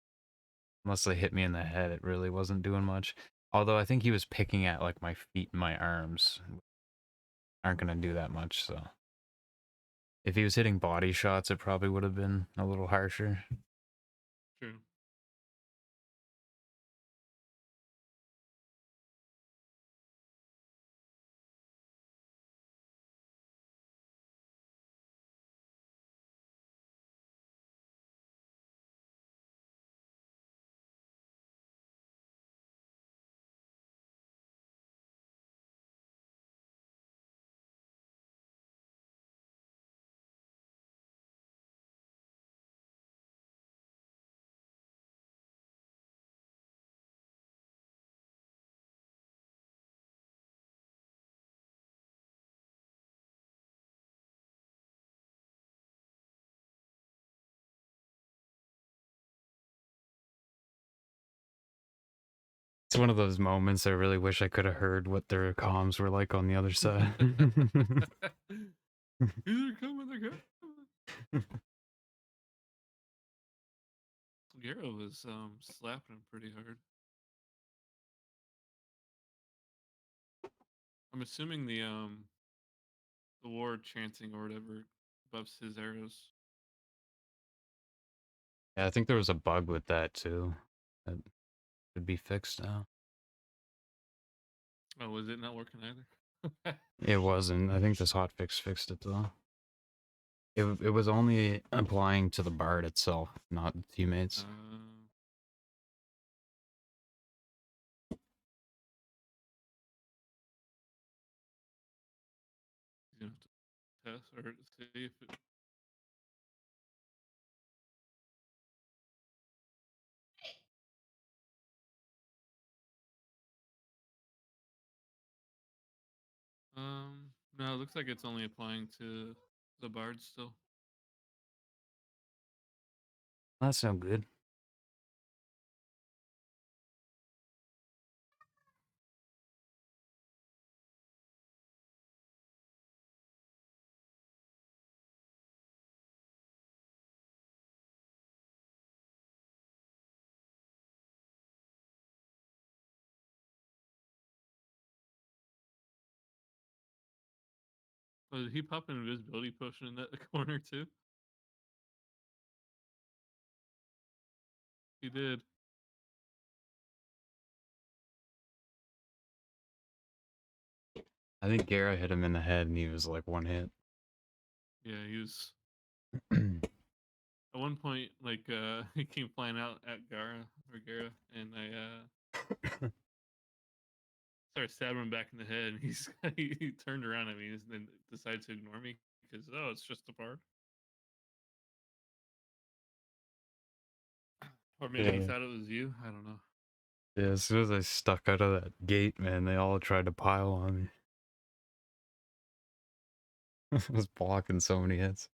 Unless they hit me in the head, it really wasn't doing much. Although I think he was picking at like my feet and my arms. Aren't gonna do that much, so. If he was hitting body shots, it probably would have been a little harsher. True. It's one of those moments I really wish I could have heard what their comms were like on the other side. They're coming, they're coming. Garo was slapping him pretty hard. I'm assuming the ward chanting or whatever buffs his arrows. Yeah, I think there was a bug with that too. That could be fixed now. Oh, was it not working either? It wasn't. I think this hotfix fixed it though. It was only applying to the bard itself, not the teammates. You have to test or see if it. No, it looks like it's only applying to the bard still. That's no good. Oh, did he pop an invisibility potion in that corner too? He did. I think Gara hit him in the head and he was like one hit. Yeah, he was. At one point, like he came flying out at Gara, and I started stabbing him back in the head. And he turned around at me and then decided to ignore me because it's just a bard. Or maybe he Yeah. thought it was you. I don't know. Yeah, as soon as I stuck out of that gate, man, they all tried to pile on me. I was blocking so many hits.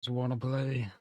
Just wanna play.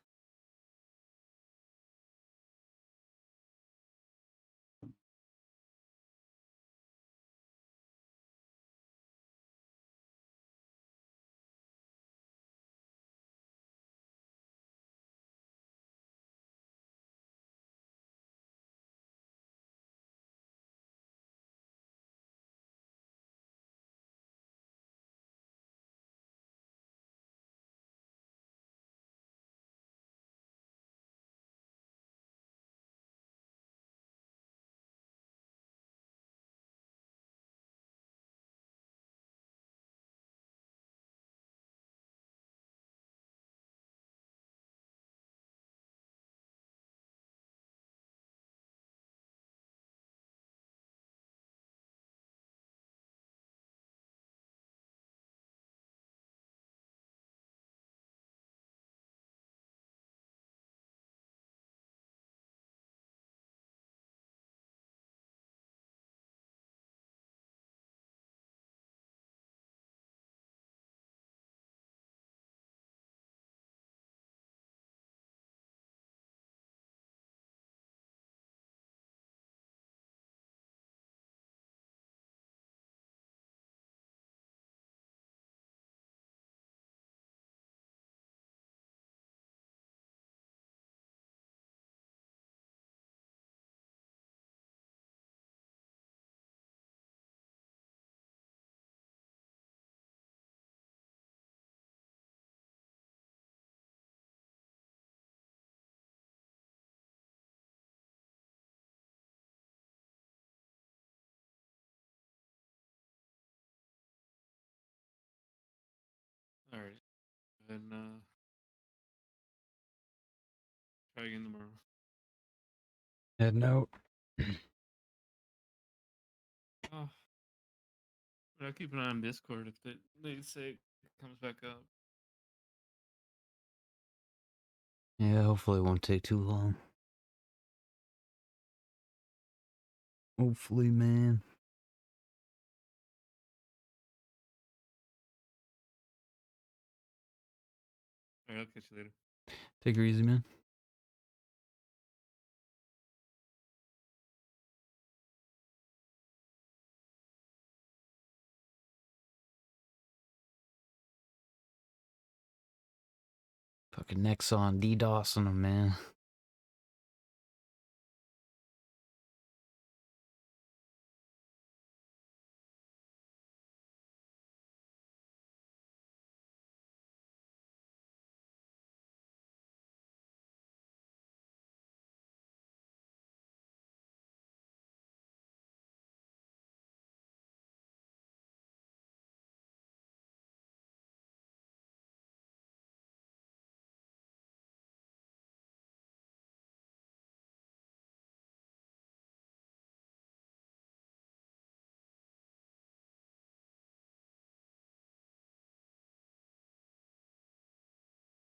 and try again tomorrow. Head note. Oh, but I'll keep an eye on Discord if they say it comes back up. Yeah, hopefully it won't take too long. Hopefully, man. All right, I'll catch you later. Take her easy, man. Fucking Nexon DDoSing them, man.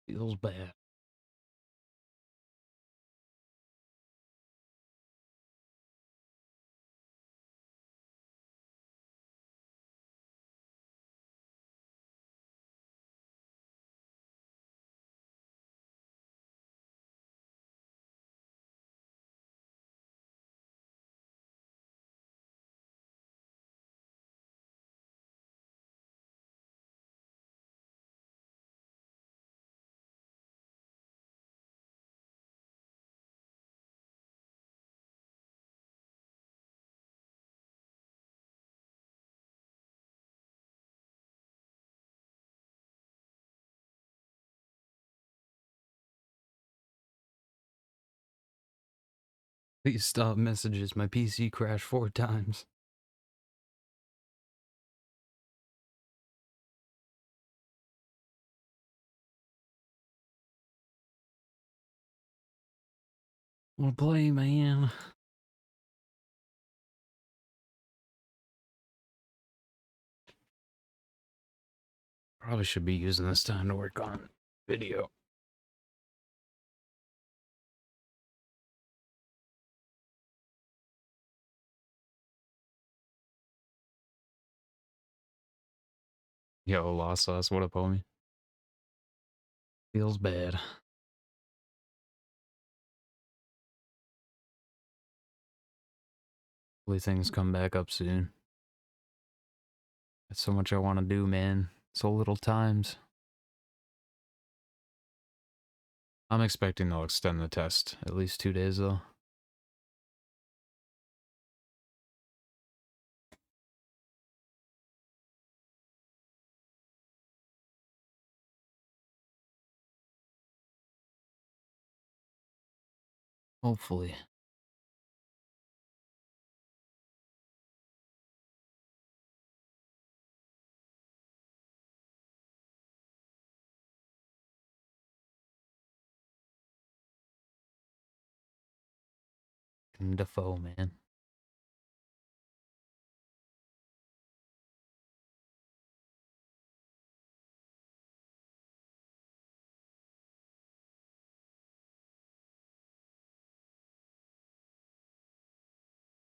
Feels bad. Please stop messages. My PC crashed 4 times. Wanna play, man? Probably should be using this time to work on video. Yo, Lost Sauce, what up, homie? Feels bad. Hopefully things come back up soon. There's so much I want to do, man. So little times. I'm expecting they'll extend the test at least 2 days, though. Hopefully. Defoe, man.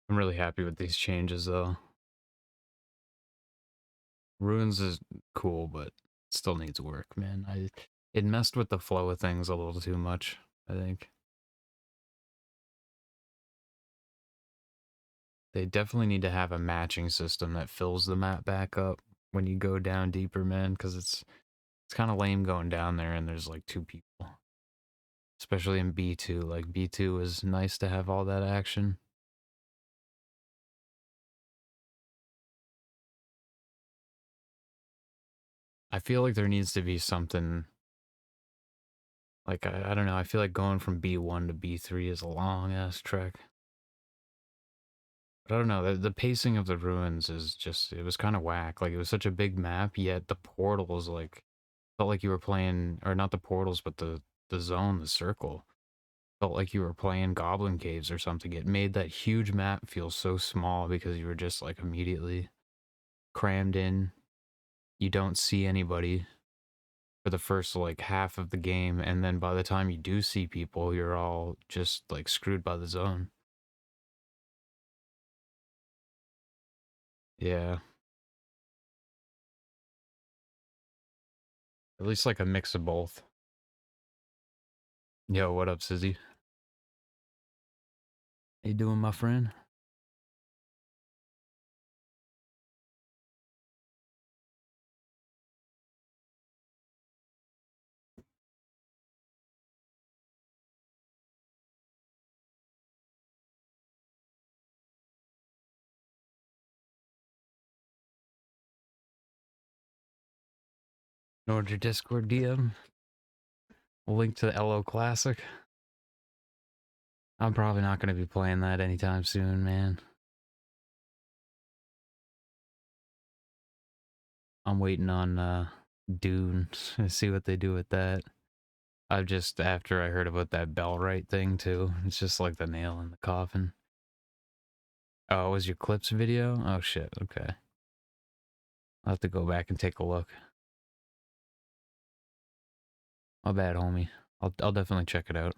I'm really happy with these changes, though. Ruins is cool, but still needs work, man. It messed with the flow of things a little too much, I think. They definitely need to have a matching system that fills the map back up when you go down deeper, man, because it's kind of lame going down there and there's like 2 people. Especially in B2. Like, B2 is nice to have all that action. I feel like there needs to be something... Like, I don't know, I feel like going from B1 to B3 is a long-ass trek. But I don't know, the pacing of the ruins is just... It was kind of whack. Like, it was such a big map, yet the portal is like... Felt like you were playing, or not the portals, but the zone, the circle. Felt like you were playing Goblin Caves or something. It made that huge map feel so small because you were just like immediately crammed in. You don't see anybody for the first like half of the game, and then by the time you do see people, you're all just like screwed by the zone. Yeah. At least like a mix of both. Yo, what up, Sizzy? How you doing, my friend? Nord your Discord DM. Link to the LO Classic. I'm probably not going to be playing that anytime soon, man. I'm waiting on Dune to see what they do with that. I've just, after I heard about that Bellwright thing too, it's just like the nail in the coffin. Oh, it was your clips video? Oh shit, okay. I'll have to go back and take a look. My bad, homie. I'll definitely check it out.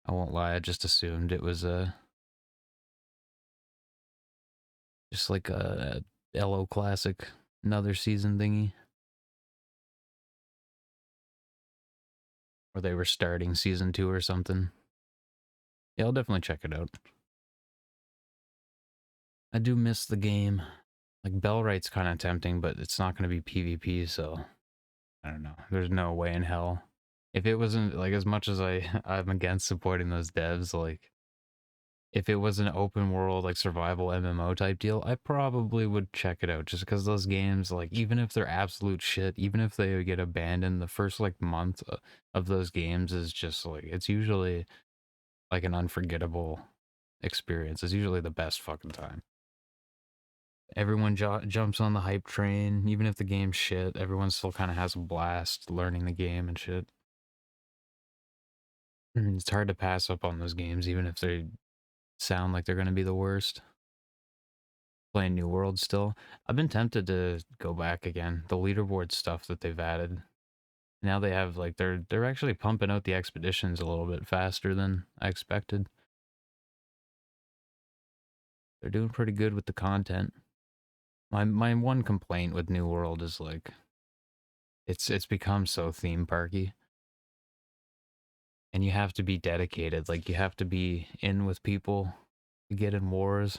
I won't lie, I just assumed it was just like a LO Classic, another season thingy. Or they were starting season 2 or something. Yeah, I'll definitely check it out. I do miss the game. Like, Bellwright's kind of tempting, but it's not going to be PvP, so I don't know. There's no way in hell. If it wasn't, like, as much as I'm against supporting those devs, like, if it was an open world, like, survival MMO type deal, I probably would check it out, just because those games, like, even if they're absolute shit, even if they get abandoned, the first, like, month of those games is just, like, it's usually, like, an unforgettable experience. It's usually the best fucking time. Everyone jumps on the hype train, even if the game's shit. Everyone still kind of has a blast learning the game and shit. It's hard to pass up on those games, even if they sound like they're going to be the worst. Playing New World still. I've been tempted to go back again. The leaderboard stuff that they've added. Now they have, like, they're actually pumping out the expeditions a little bit faster than I expected. They're doing pretty good with the content. My one complaint with New World is, like, it's become so theme parky. And you have to be dedicated. Like, you have to be in with people to get in wars.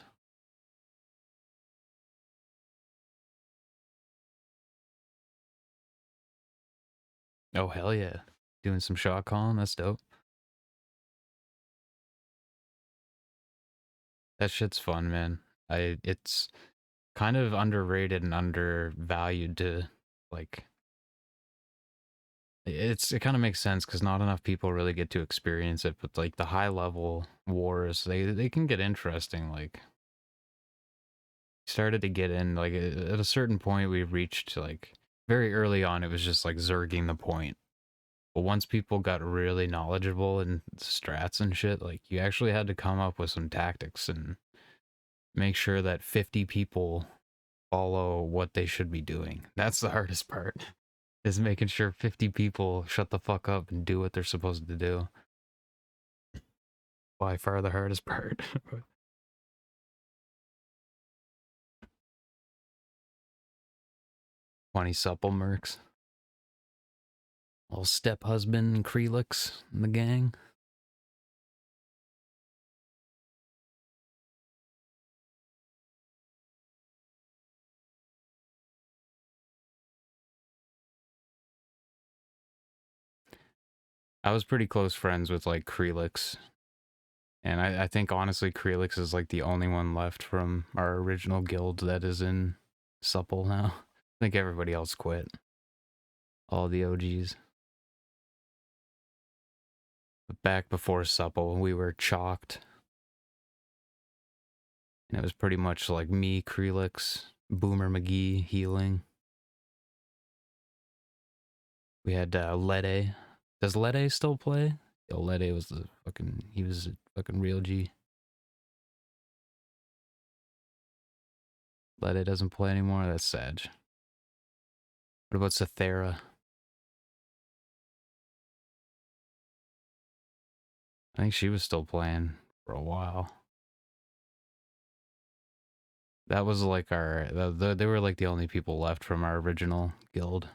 Oh, hell yeah. Doing some shot calling, that's dope. That shit's fun, man. It's kind of underrated and undervalued to, like, it kind of makes sense because not enough people really get to experience it, but, like, the high level wars, they can get interesting. Like, started to get in, like, at a certain point we reached, like, very early on it was just like zerging the point. But once people got really knowledgeable in strats and shit, like, you actually had to come up with some tactics and make sure that 50 people follow what they should be doing. That's the hardest part, is making sure 50 people shut the fuck up and do what they're supposed to do. By far the hardest part. 20 supple mercs. Little step husband and Krelix and the gang. I was pretty close friends with, like, Krelix. And I think, honestly, Krelix is, like, the only one left from our original guild that is in Supple now. I think everybody else quit. All the OGs. But back before Supple, we were chalked. And it was pretty much, like, me, Krelix, Boomer McGee healing. We had Lede. Does Lede still play? Yo, Lede was the fucking, he was a fucking real G. Lede doesn't play anymore, that's sad. What about Cythera? I think she was still playing for a while. That was like our, they were like the only people left from our original guild.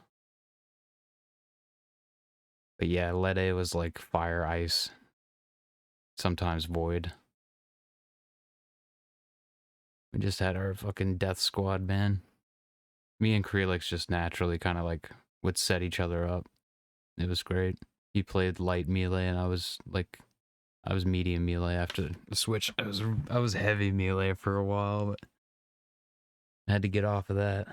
But yeah, Lede was like fire, ice, sometimes void. We just had our fucking death squad, man. Me and Krelix just naturally kind of like would set each other up. It was great. He played light melee and I was medium melee after the switch. I was heavy melee for a while, but I had to get off of that.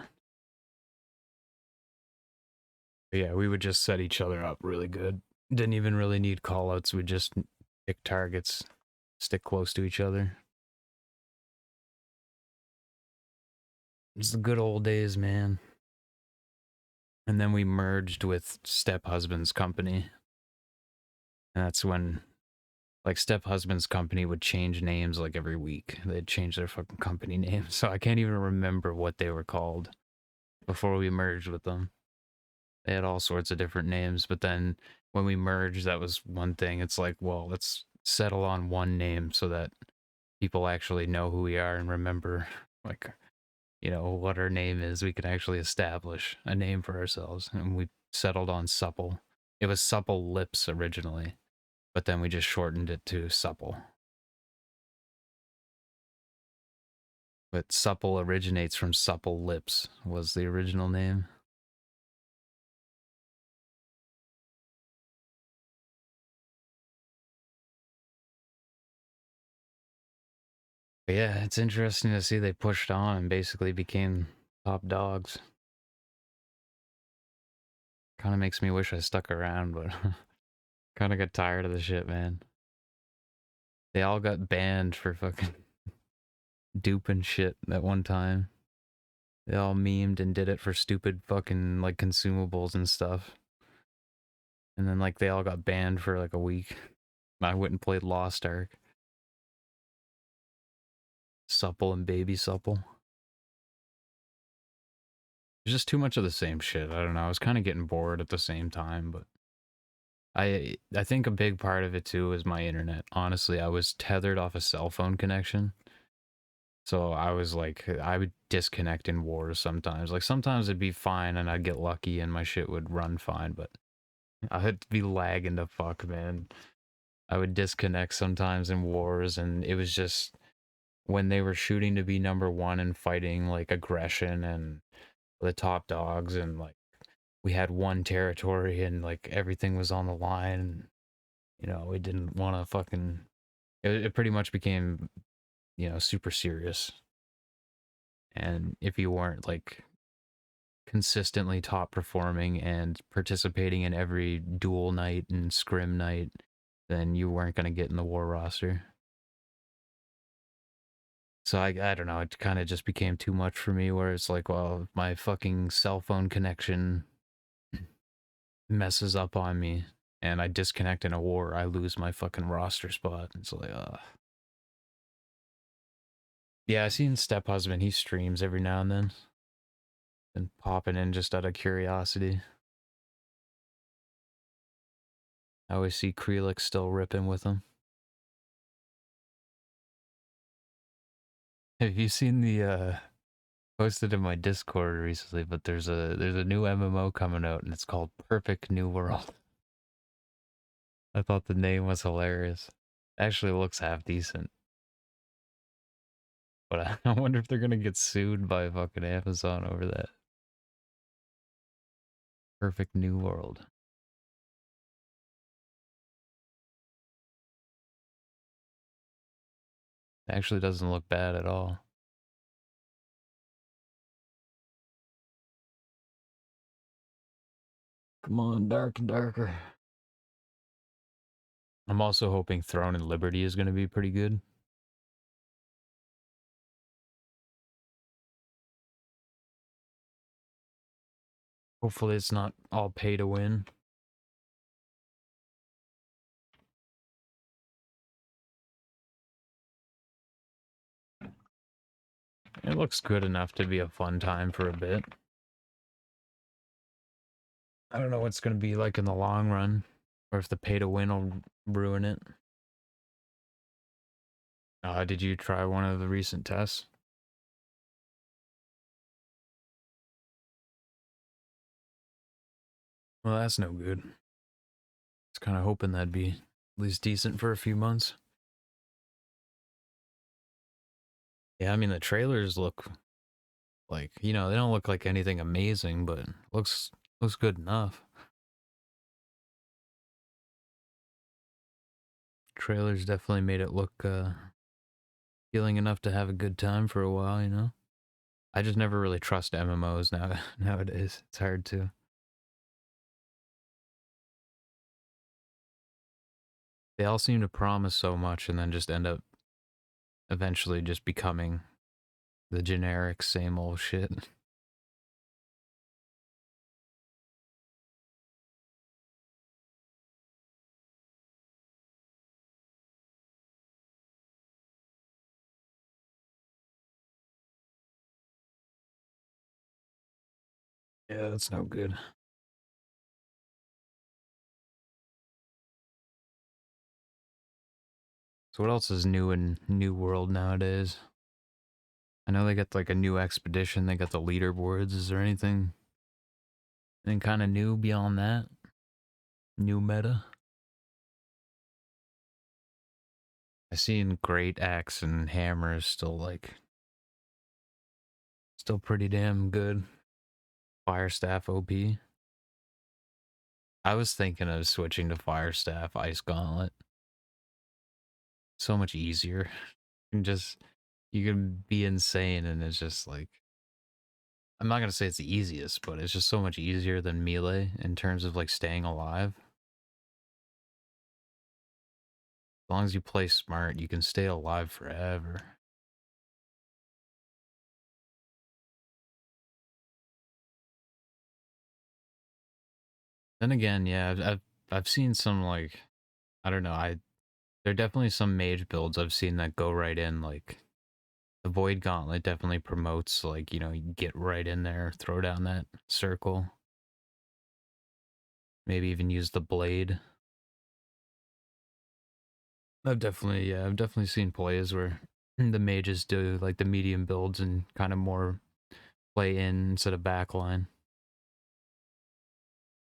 But yeah, we would just set each other up really good. Didn't even really need callouts. We'd just pick targets, stick close to each other. It's the good old days, man. And then we merged with Step Husband's company. And that's when, like, Step Husband's company would change names like every week. They'd change their fucking company name. So I can't even remember what they were called before we merged with them. They had all sorts of different names, but then when we merged, that was one thing. It's like, well, let's settle on one name so that people actually know who we are and remember, like, you know, what our name is. We can actually establish a name for ourselves. And we settled on Supple. It was Supple Lips originally, but then we just shortened it to Supple. But Supple originates from Supple Lips, was the original name. But yeah, it's interesting to see they pushed on and basically became top dogs. Kind of makes me wish I stuck around, but kind of got tired of the shit, man. They all got banned for fucking duping shit at one time. They all memed and did it for stupid fucking like consumables and stuff. And then like they all got banned for like a week. I went and played Lost Ark. Supple and Baby Supple. It's just too much of the same shit. I don't know. I was kind of getting bored at the same time, but I think a big part of it too is my internet. Honestly, I was tethered off a cell phone connection. So I was like, I would disconnect in wars sometimes. Like sometimes it'd be fine and I'd get lucky and my shit would run fine, but I'd be lagging the fuck, man. I would disconnect sometimes in wars and it was just when they were shooting to be number one and fighting like aggression and the top dogs and like we had one territory and like everything was on the line. You know, we didn't want to fucking. It pretty much became, you know, super serious. And if you weren't like consistently top performing and participating in every duel night and scrim night, then you weren't going to get in the war roster. So I don't know, it kind of just became too much for me where it's like, well, if my fucking cell phone connection messes up on me and I disconnect in a war, I lose my fucking roster spot. It's like, yeah, I seen Step Husband, he streams every now and then. And popping in just out of curiosity. I always see Krelix still ripping with him. Have you seen the posted in my Discord recently, but there's a new MMO coming out and it's called Perfect New World. I thought the name was hilarious. Actually looks half decent. But I wonder if they're gonna get sued by fucking Amazon over that. Perfect New World. Actually doesn't look bad at all. Come on, dark and darker. I'm also hoping Throne and Liberty is going to be pretty good. Hopefully it's not all pay to win. It looks good enough to be a fun time for a bit. I don't know what it's going to be like in the long run, or if the pay to win will ruin it. Did you try one of the recent tests? Well, that's no good. It's kind of hoping that'd be at least decent for a few months. Yeah, I mean, the trailers look like, you know, they don't look like anything amazing, but looks good enough. Trailers definitely made it look feeling enough to have a good time for a while, you know? I just never really trust MMOs nowadays. It's hard to. They all seem to promise so much and then just end up eventually just becoming the generic same old shit. Yeah, that's no good. So what else is new in New World nowadays? I know they got like a new expedition, they got the leaderboards. Is there anything kind of new beyond that? New meta? I seen great axe and hammers still pretty damn good. Fire staff OP. I was thinking of switching to fire staff ice gauntlet. So much easier. You can be insane and it's just like, I'm not gonna say it's the easiest, but it's just so much easier than melee in terms of like staying alive. As long as you play smart, you can stay alive forever. Then again, yeah, I've seen some like, I don't know, there are definitely some mage builds I've seen that go right in, like the Void Gauntlet definitely promotes, like, you know, you get right in there, throw down that circle. Maybe even use the blade. I've definitely seen plays where the mages do like the medium builds and kind of more play in instead of backline.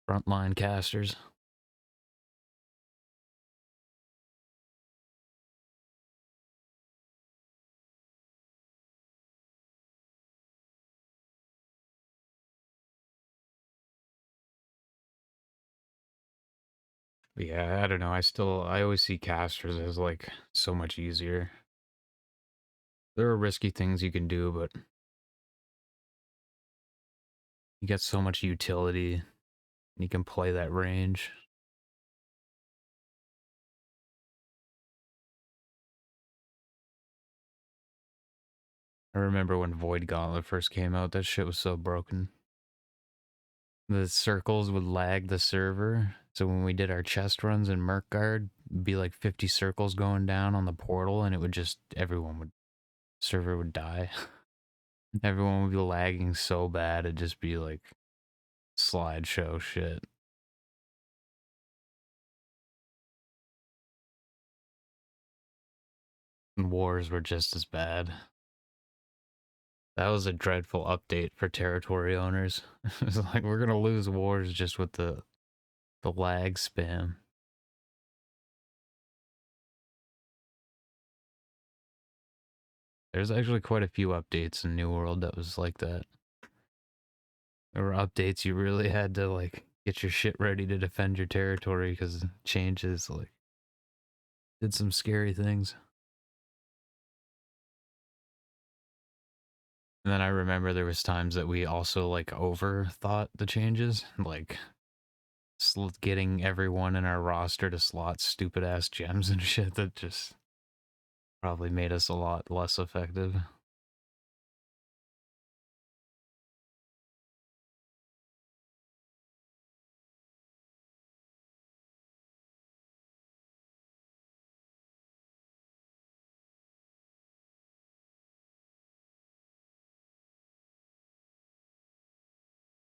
Frontline casters. But yeah, I don't know. I always see casters as like so much easier. There are risky things you can do, but you get so much utility and you can play that range. I remember when Void Gauntlet first came out, that shit was so broken. The circles would lag the server, so when we did our chest runs in Merkguard, it'd be like 50 circles going down on the portal, and it would just, server would die. Everyone would be lagging so bad, it'd just be like slideshow shit. And wars were just as bad. That was a dreadful update for territory owners. It was like, we're gonna lose wars just with the lag spam. There's actually quite a few updates in New World that was like that. There were updates you really had to like get your shit ready to defend your territory because changes like did some scary things. And then I remember there was times that we also like overthought the changes, like getting everyone in our roster to slot stupid ass gems and shit that just probably made us a lot less effective.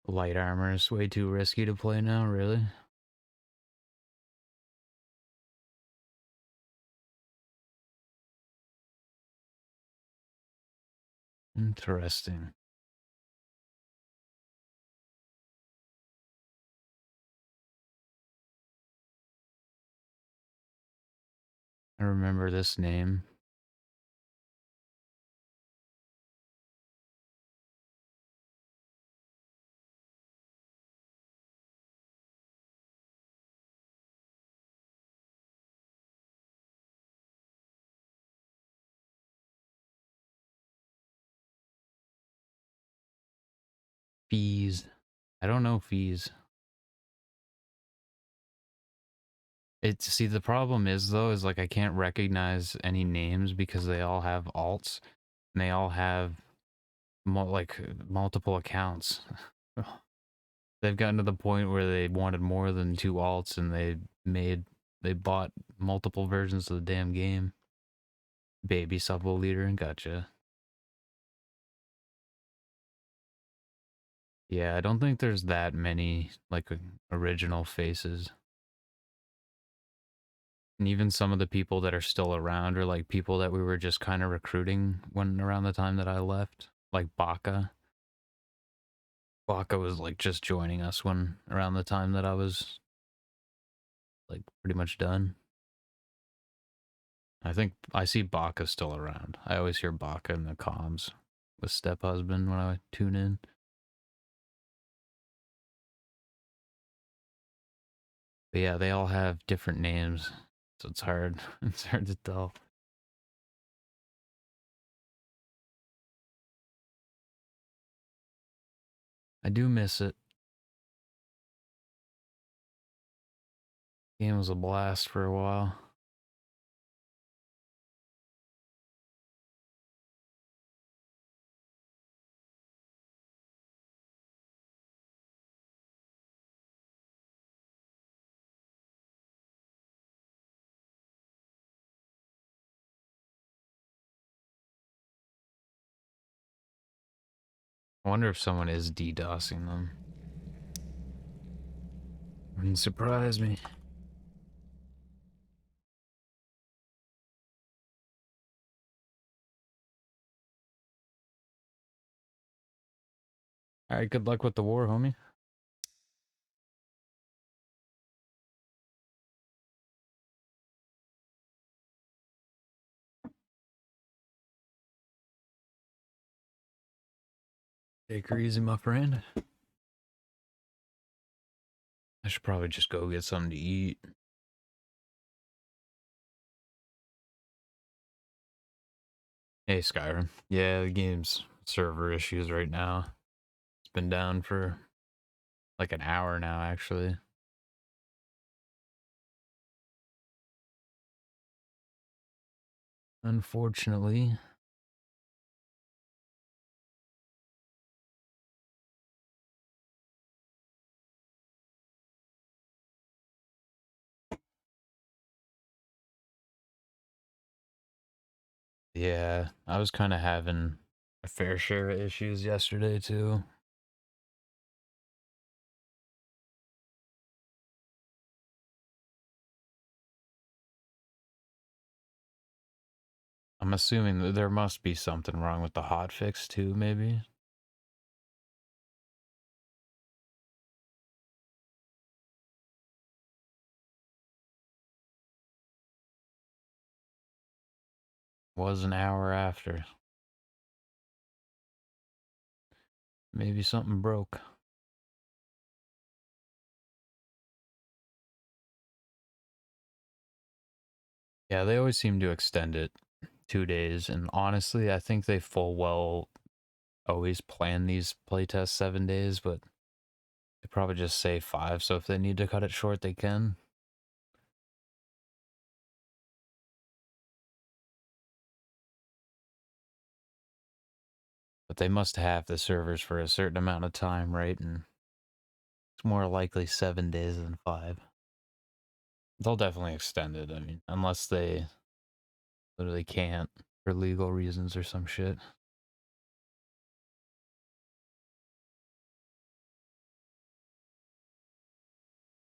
Light armor is way too risky to play now, really. Interesting. I remember this name. Fees. I don't know fees. See, the problem is though, is like I can't recognize any names because they all have alts and they all have multiple accounts. They've gotten to the point where they wanted more than 2 alts and they bought multiple versions of the damn game. Baby Supple Leader, gotcha. Yeah, I don't think there's that many like original faces. And even some of the people that are still around are like people that we were just kind of recruiting when around the time that I left. Like Baka. Baka was like just joining us when around the time that I was like pretty much done. I think I see Baka still around. I always hear Baka in the comms with Step-Husband when I tune in. But yeah, they all have different names, so it's hard. It's hard to tell. I do miss it. Game was a blast for a while. I wonder if someone is DDoSing them. Wouldn't surprise me. Alright, good luck with the war, homie. Take her easy, my friend. I should probably just go get something to eat. Hey, Skyrim. Yeah, the game's server issues right now. It's been down for like an hour now, actually. Unfortunately. Yeah, I was kind of having a fair share of issues yesterday, too. I'm assuming that there must be something wrong with the hotfix, too, maybe? Was an hour after. Maybe something broke. Yeah, they always seem to extend it 2 days, and honestly, I think they full well always plan these playtests 7 days, but they probably just say 5, so if they need to cut it short, they can. But they must have the servers for a certain amount of time, right? And it's more likely 7 days than 5. They'll definitely extend it, I mean, unless they literally can't for legal reasons or some shit.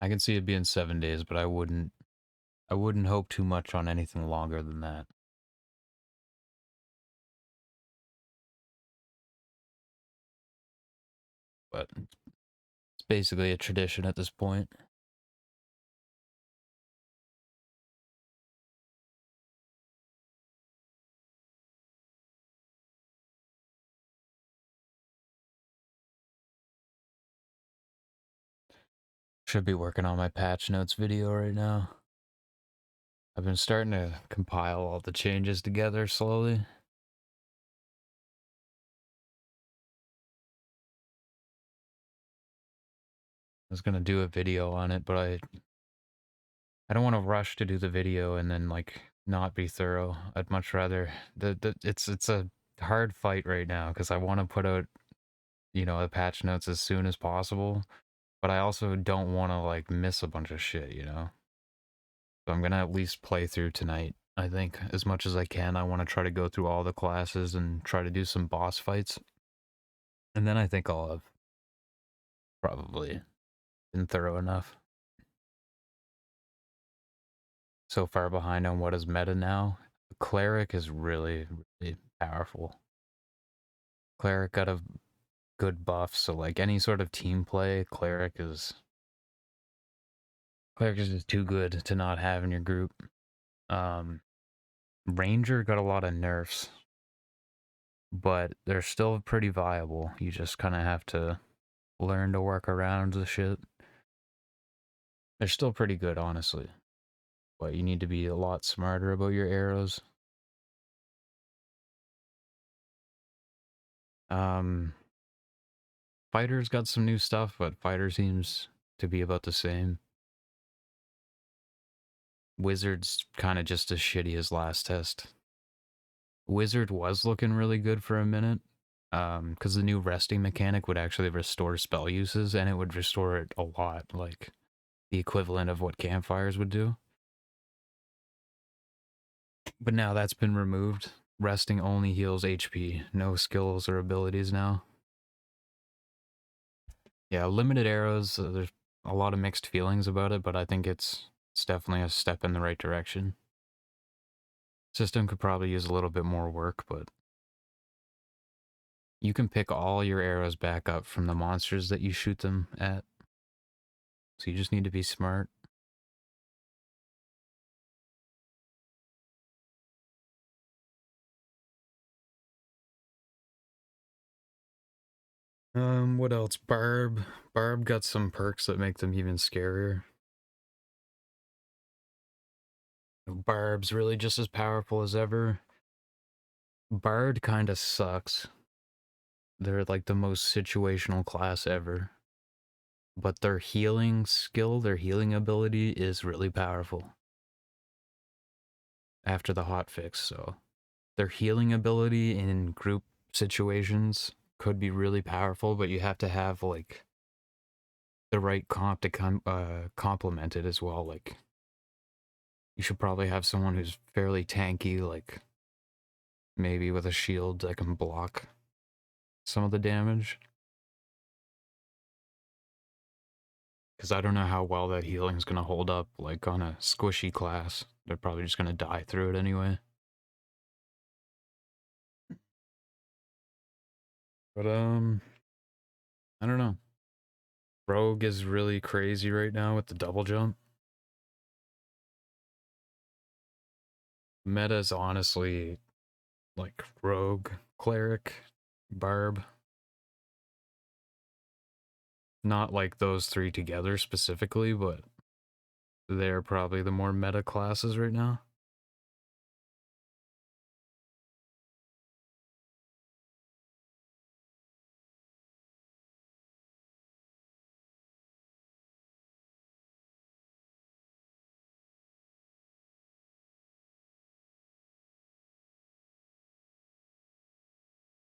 I can see it being 7 days, but I wouldn't hope too much on anything longer than that. But it's basically a tradition at this point. Should be working on my patch notes video right now. I've been starting to compile all the changes together slowly. I was gonna do a video on it, but I don't want to rush to do the video and then like not be thorough. I'd much rather it's a hard fight right now because I want to put out, you know, the patch notes as soon as possible, but I also don't want to like miss a bunch of shit, you know. So I'm gonna at least play through tonight. I think as much as I can. I want to try to go through all the classes and try to do some boss fights, and then I think I'll have probably been thorough enough. So far behind on what is meta now. Cleric is really, really powerful. Cleric got a good buff, so like any sort of team play, Cleric is just too good to not have in your group. Ranger got a lot of nerfs, but they're still pretty viable. You just kind of have to learn to work around the shit. They're still pretty good, honestly, but you need to be a lot smarter about your arrows. Fighter's got some new stuff, but Fighter seems to be about the same. Wizard's kind of just as shitty as last test. Wizard was looking really good for a minute, because the new resting mechanic would actually restore spell uses, and it would restore it a lot, like the equivalent of what campfires would do. But now that's been removed. Resting only heals HP, no skills or abilities now. Yeah, limited arrows, there's a lot of mixed feelings about it, but I think it's definitely a step in the right direction. System could probably use a little bit more work, but you can pick all your arrows back up from the monsters that you shoot them at. So you just need to be smart. What else? Barb. Barb got some perks that make them even scarier. Barb's really just as powerful as ever. Bard kind of sucks. They're like the most situational class ever. But their healing skill, their healing ability is really powerful. After the hotfix, so their healing ability in group situations could be really powerful, but you have to have like the right comp to complement it as well. Like you should probably have someone who's fairly tanky, like maybe with a shield that can block some of the damage. Because I don't know how well that healing's gonna hold up, like on a squishy class. They're probably just gonna die through it anyway. But I don't know. Rogue is really crazy right now with the double jump. Meta's honestly like Rogue, Cleric, Barb. Not like those three together specifically, but they're probably the more meta classes right now.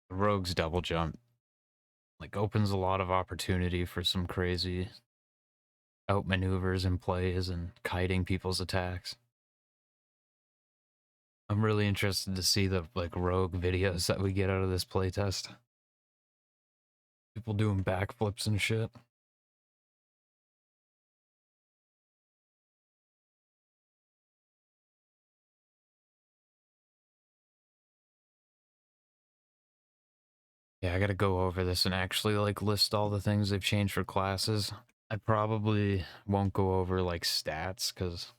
Rogue's double jump like opens a lot of opportunity for some crazy outmaneuvers and plays and kiting people's attacks. I'm really interested to see the like Rogue videos that we get out of this playtest. People doing backflips and shit. Yeah, I gotta go over this and actually like list all the things they've changed for classes. I probably won't go over like stats because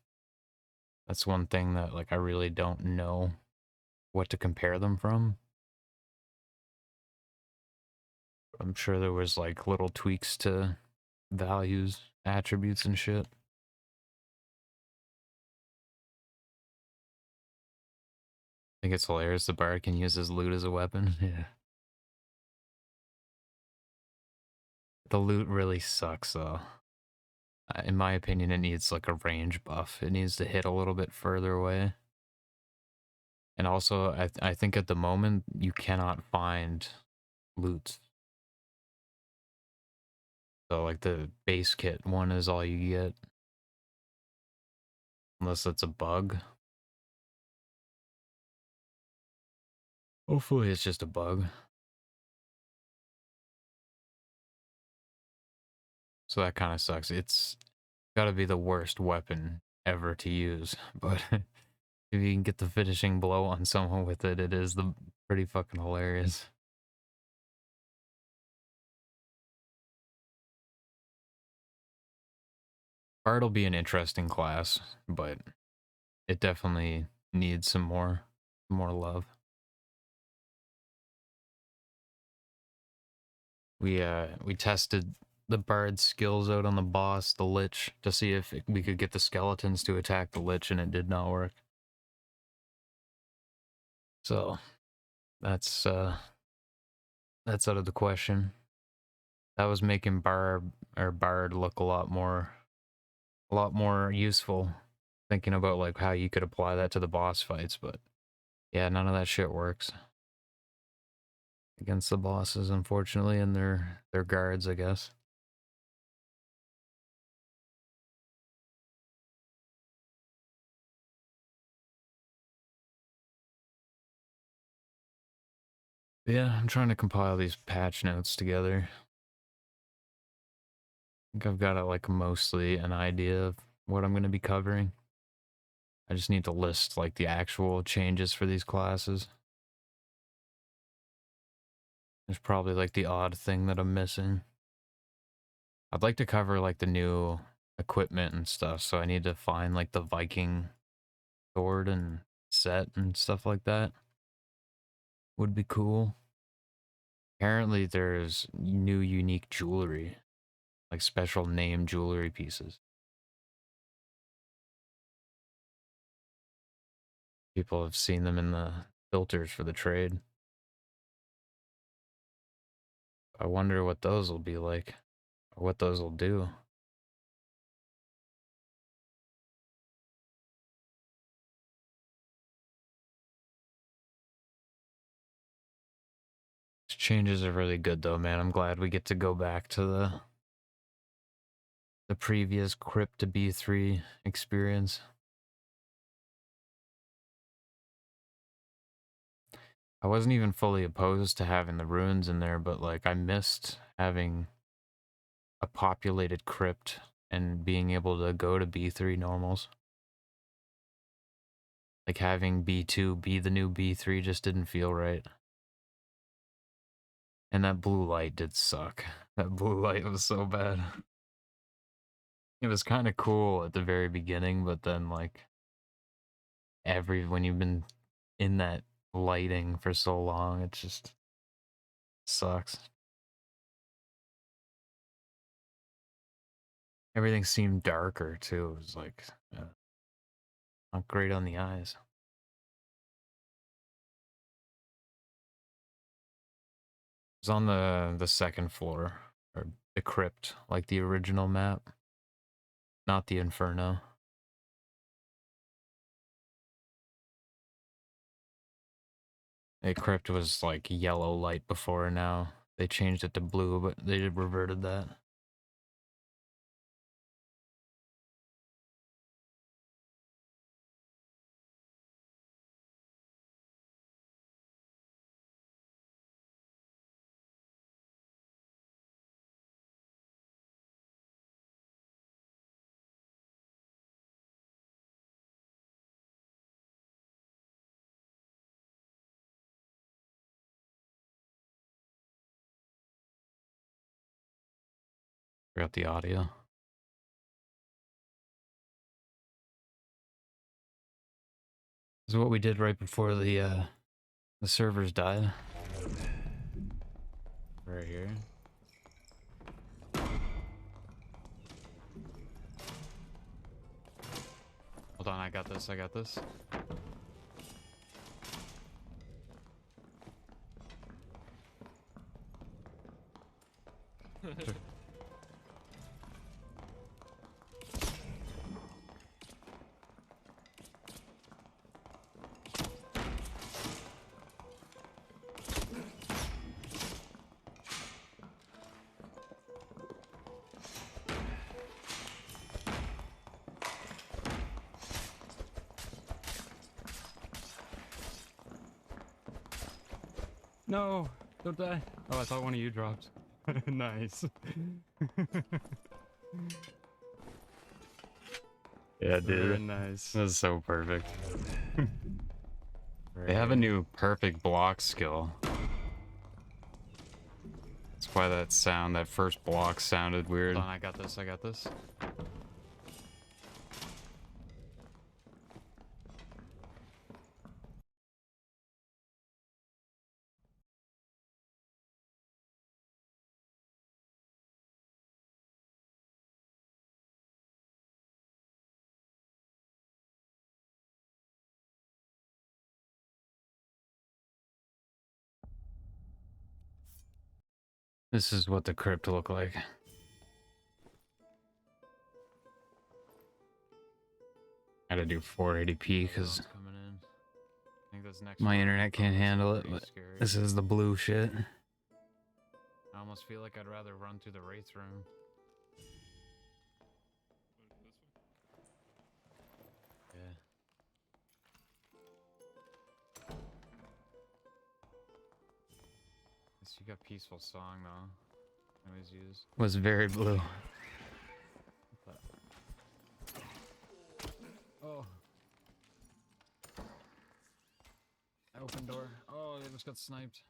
that's one thing that like I really don't know what to compare them from. I'm sure there was like little tweaks to values, attributes, and shit. I think it's hilarious the bard can use his loot as a weapon. Yeah. The loot really sucks though. In my opinion, it needs like a range buff. It needs to hit a little bit further away. And also, I think at the moment, you cannot find loot. So like the base kit one is all you get. Unless it's a bug. Hopefully it's just a bug. So that kind of sucks. It's gotta be the worst weapon ever to use. But if you can get the finishing blow on someone with it, it is the pretty fucking hilarious. Bard will be an interesting class, but it definitely needs some more love. We tested the bard skills out on the boss, the lich, to see if we could get the skeletons to attack the lich, and it did not work. So that's out of the question. That was making bard look a lot more useful. Thinking about like how you could apply that to the boss fights, but yeah, none of that shit works against the bosses, unfortunately, and their guards, I guess. Yeah, I'm trying to compile these patch notes together. I think I've got like mostly an idea of what I'm going to be covering. I just need to list like the actual changes for these classes. There's probably like the odd thing that I'm missing. I'd like to cover like the new equipment and stuff, so I need to find like the Viking sword and set and stuff like that. Would be cool. Apparently there's new unique jewelry, like special name jewelry pieces. People have seen them in the filters for the trade. I wonder what those will be like, or what those will do. These changes are really good though, man. I'm glad we get to go back to the previous Crypt to B3 experience. I wasn't even fully opposed to having the ruins in there, but like I missed having a populated crypt and being able to go to B3 normals. Like having B2 be the new B3 just didn't feel right. And that blue light did suck. That blue light was so bad. It was kind of cool at the very beginning, but then like when you've been in that lighting for so long, it just sucks. Everything seemed darker too. It was like not great on the eyes. It was on the second floor, or the crypt, like the original map, not the Inferno. The crypt was like yellow light before, now they changed it to blue, but they reverted that. Forgot the audio. This is what we did right before the servers died. Right here. Hold on, I got this, I got this. No, don't die. Oh, I thought one of you dropped. Nice. Yeah, dude. Very nice. That's so perfect. They have a new perfect block skill. That's why that sound, that first block sounded weird. Hold on, I got this, I got this. This is what the crypt looked like. I had to do 480p because my internet can't handle it, but this is the blue shit. I almost feel like I'd rather run through the Wraith room. Yeah. You got peaceful song though. I always use. Was very blue. Oh. I opened door. Oh, they just got sniped.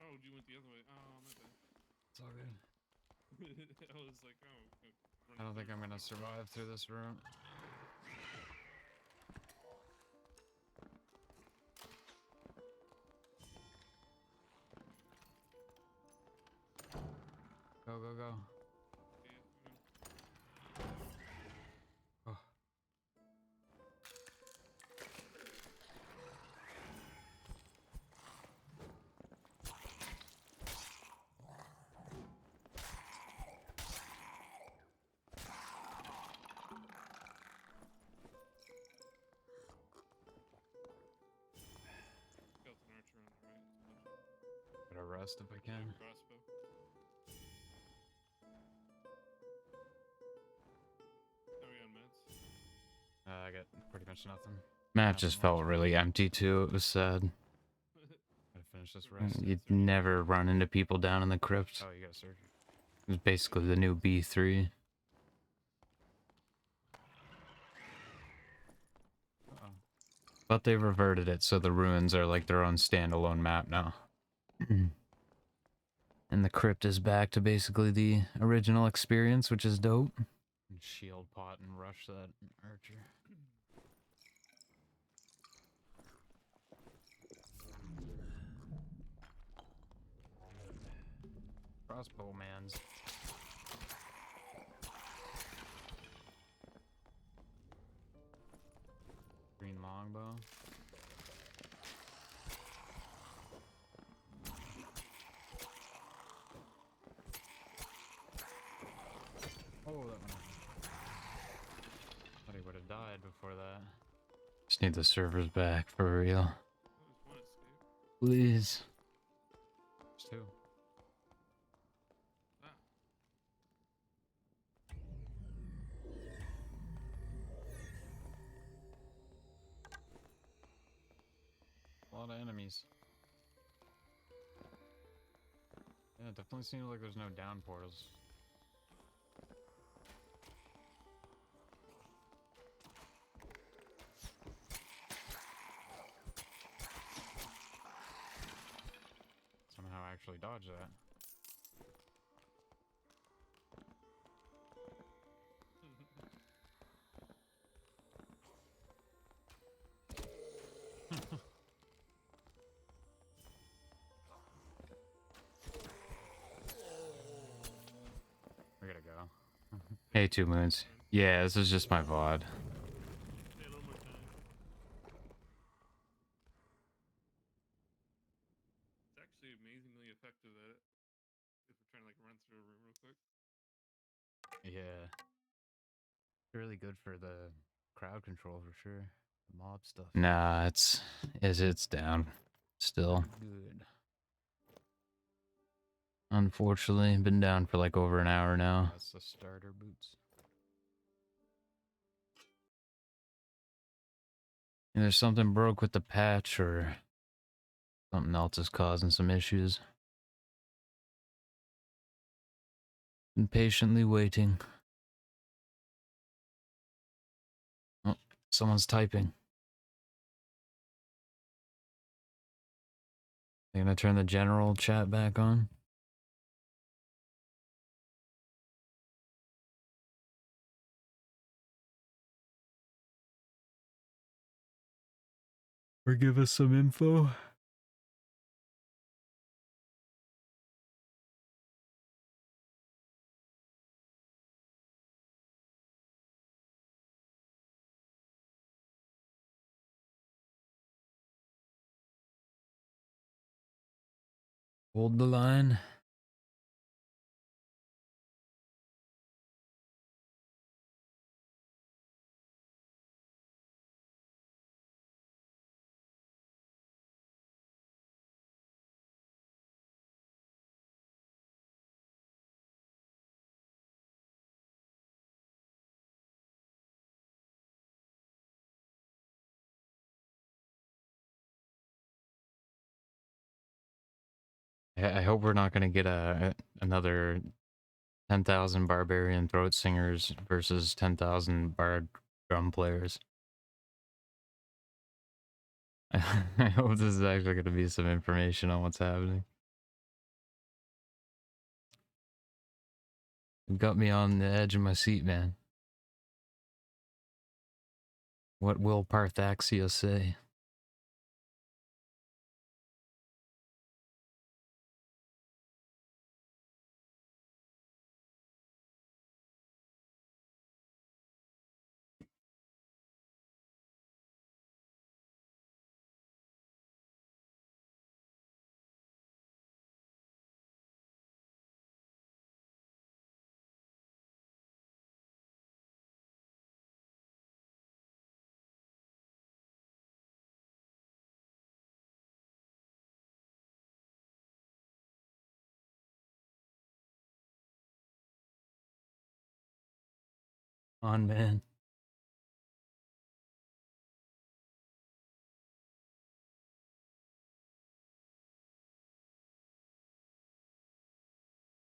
Oh, you went the other way. Oh, my bad. It's all good. I was like, oh. I don't think I'm gonna survive through this room. Go, go, go. Oh. Skeleton archer on the right. Gotta rest if I can. Crossbow. Are we on meds? I got pretty much nothing. Map just felt really empty too. It was sad. Gotta finish this rest. You'd never run into people down in the crypt. Oh, you got surgery. It was basically the new B3. Uh-oh. But they reverted it, so the ruins are like their own standalone map now. And the crypt is back to basically the original experience, which is dope. And shield pot and rush that archer. Crossbow mans. Green longbow. Oh, that one. Thought he would have died before that. Just need the servers back for real. There's one escape. Please. There's two. Ah. A lot of enemies. Yeah, it definitely seems like there's no down portals. Somehow I actually dodged that. Hey, 2 Moons. Yeah, this is just my VOD. Say it one more time. It's actually amazingly effective at it. If we're trying to like run through a room real quick. Yeah. Really good for the crowd control for sure. The mob stuff. Nah, it's down. Still. Good. Unfortunately, been down for like over an hour now. That's the starter boots. Either something broke with the patch or something else is causing some issues. Been patiently waiting. Oh, someone's typing. You gonna turn the general chat back on? Or give us some info? Hold the line. I hope we're not gonna get another 10,000 barbarian throat singers versus 10,000 bard drum players. I hope this is actually gonna be some information on what's happening. You got me on the edge of my seat, man. What will Parthaxia say? On, man.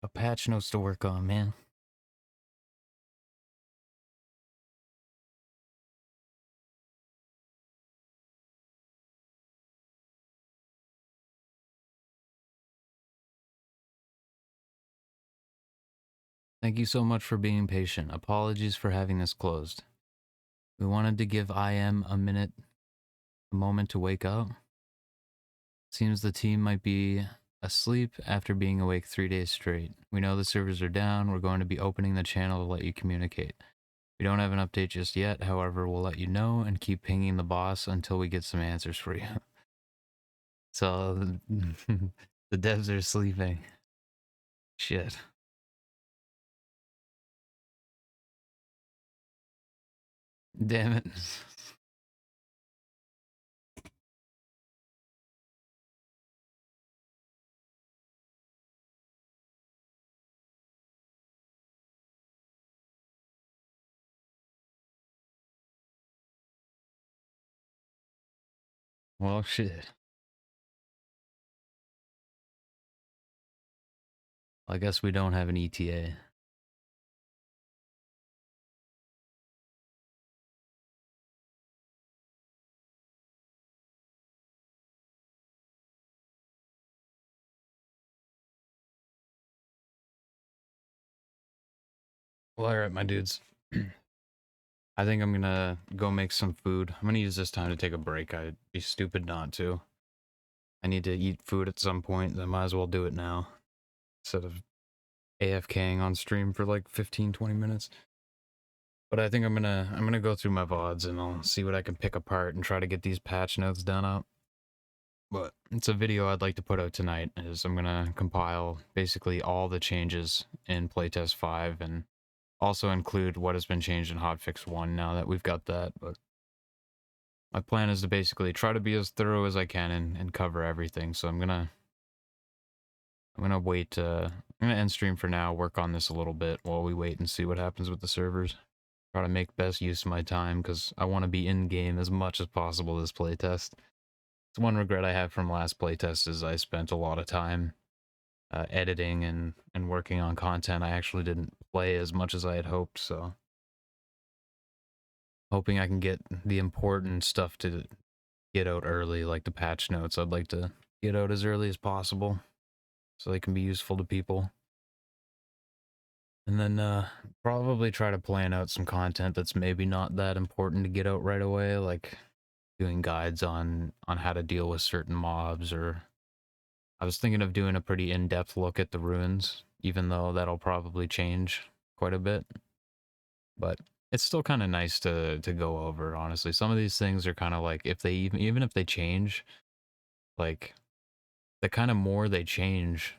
A patch notes to work on, man. Thank you so much for being patient. Apologies for having this closed. We wanted to give IM a moment to wake up. Seems the team might be asleep after being awake 3 days straight. We know the servers are down. We're going to be opening the channel to let you communicate. We don't have an update just yet. However, we'll let you know and keep pinging the boss until we get some answers for you. So the devs are sleeping. Shit. Damn it. Well, shit. I guess we don't have an ETA. Well, alright, my dudes. I think I'm gonna go make some food. I'm gonna use this time to take a break. I'd be stupid not to. I need to eat food at some point. I might as well do it now. Instead of AFKing on stream for like 15-20 minutes. But I think I'm gonna go through my VODs and I'll see what I can pick apart and try to get these patch notes done up. But it's a video I'd like to put out tonight, is I'm gonna compile basically all the changes in Playtest 5 and also include what has been changed in Hotfix 1 now that we've got that. But my plan is to basically try to be as thorough as I can and cover everything. So I'm gonna wait, I'm gonna end stream for now, work on this a little bit while we wait and see what happens with the servers. Try to make best use of my time, because I want to be in-game as much as possible this playtest. It's one regret I have from last playtest is I spent a lot of time editing and working on content. I actually didn't play as much as I had hoped, so hoping I can get the important stuff to get out early, like the patch notes. I'd like to get out as early as possible so they can be useful to people. And then probably try to plan out some content that's maybe not that important to get out right away, like doing guides on how to deal with certain mobs, or I was thinking of doing a pretty in-depth look at the ruins, even though that'll probably change quite a bit. But it's still kind of nice to go over, honestly. Some of these things are kind of like, if they even if they change, like the kind of more they change,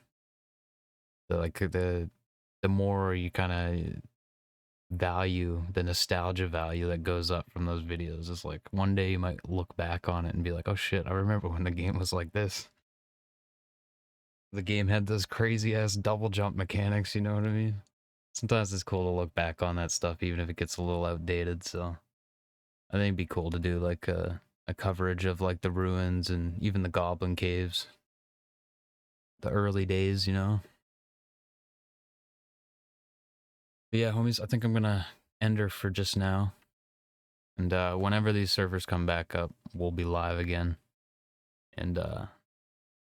the more you kind of value the nostalgia value that goes up from those videos. It's like one day you might look back on it and be like, oh shit, I remember when the game was like this. The game had those crazy ass double jump mechanics, you know what I mean? Sometimes it's cool to look back on that stuff even if it gets a little outdated. So I think it'd be cool to do like a coverage of like the ruins and even the goblin caves, the early days, you know. But yeah, homies, I think I'm gonna end her for just now. And whenever these servers come back up, we'll be live again. And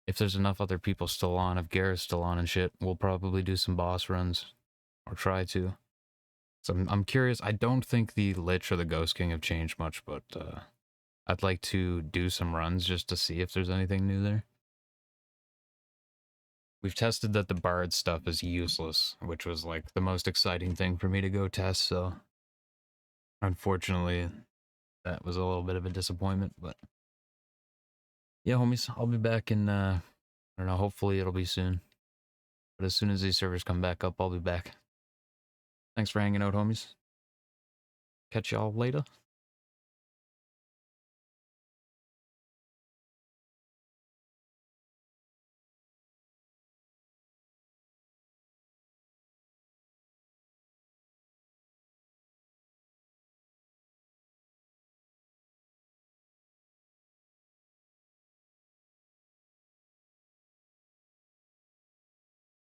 if there's enough other people still on, if Garrett's still on and shit, we'll probably do some boss runs. Or try to. So I'm curious. I don't think the Lich or the Ghost King have changed much, but I'd like to do some runs just to see if there's anything new there. We've tested that the Bard stuff is useless, which was like the most exciting thing for me to go test, so unfortunately that was a little bit of a disappointment. But yeah, homies, I'll be back in I don't know, hopefully it'll be soon. But as soon as these servers come back up, I'll be back. Thanks for hanging out, homies. Catch y'all later.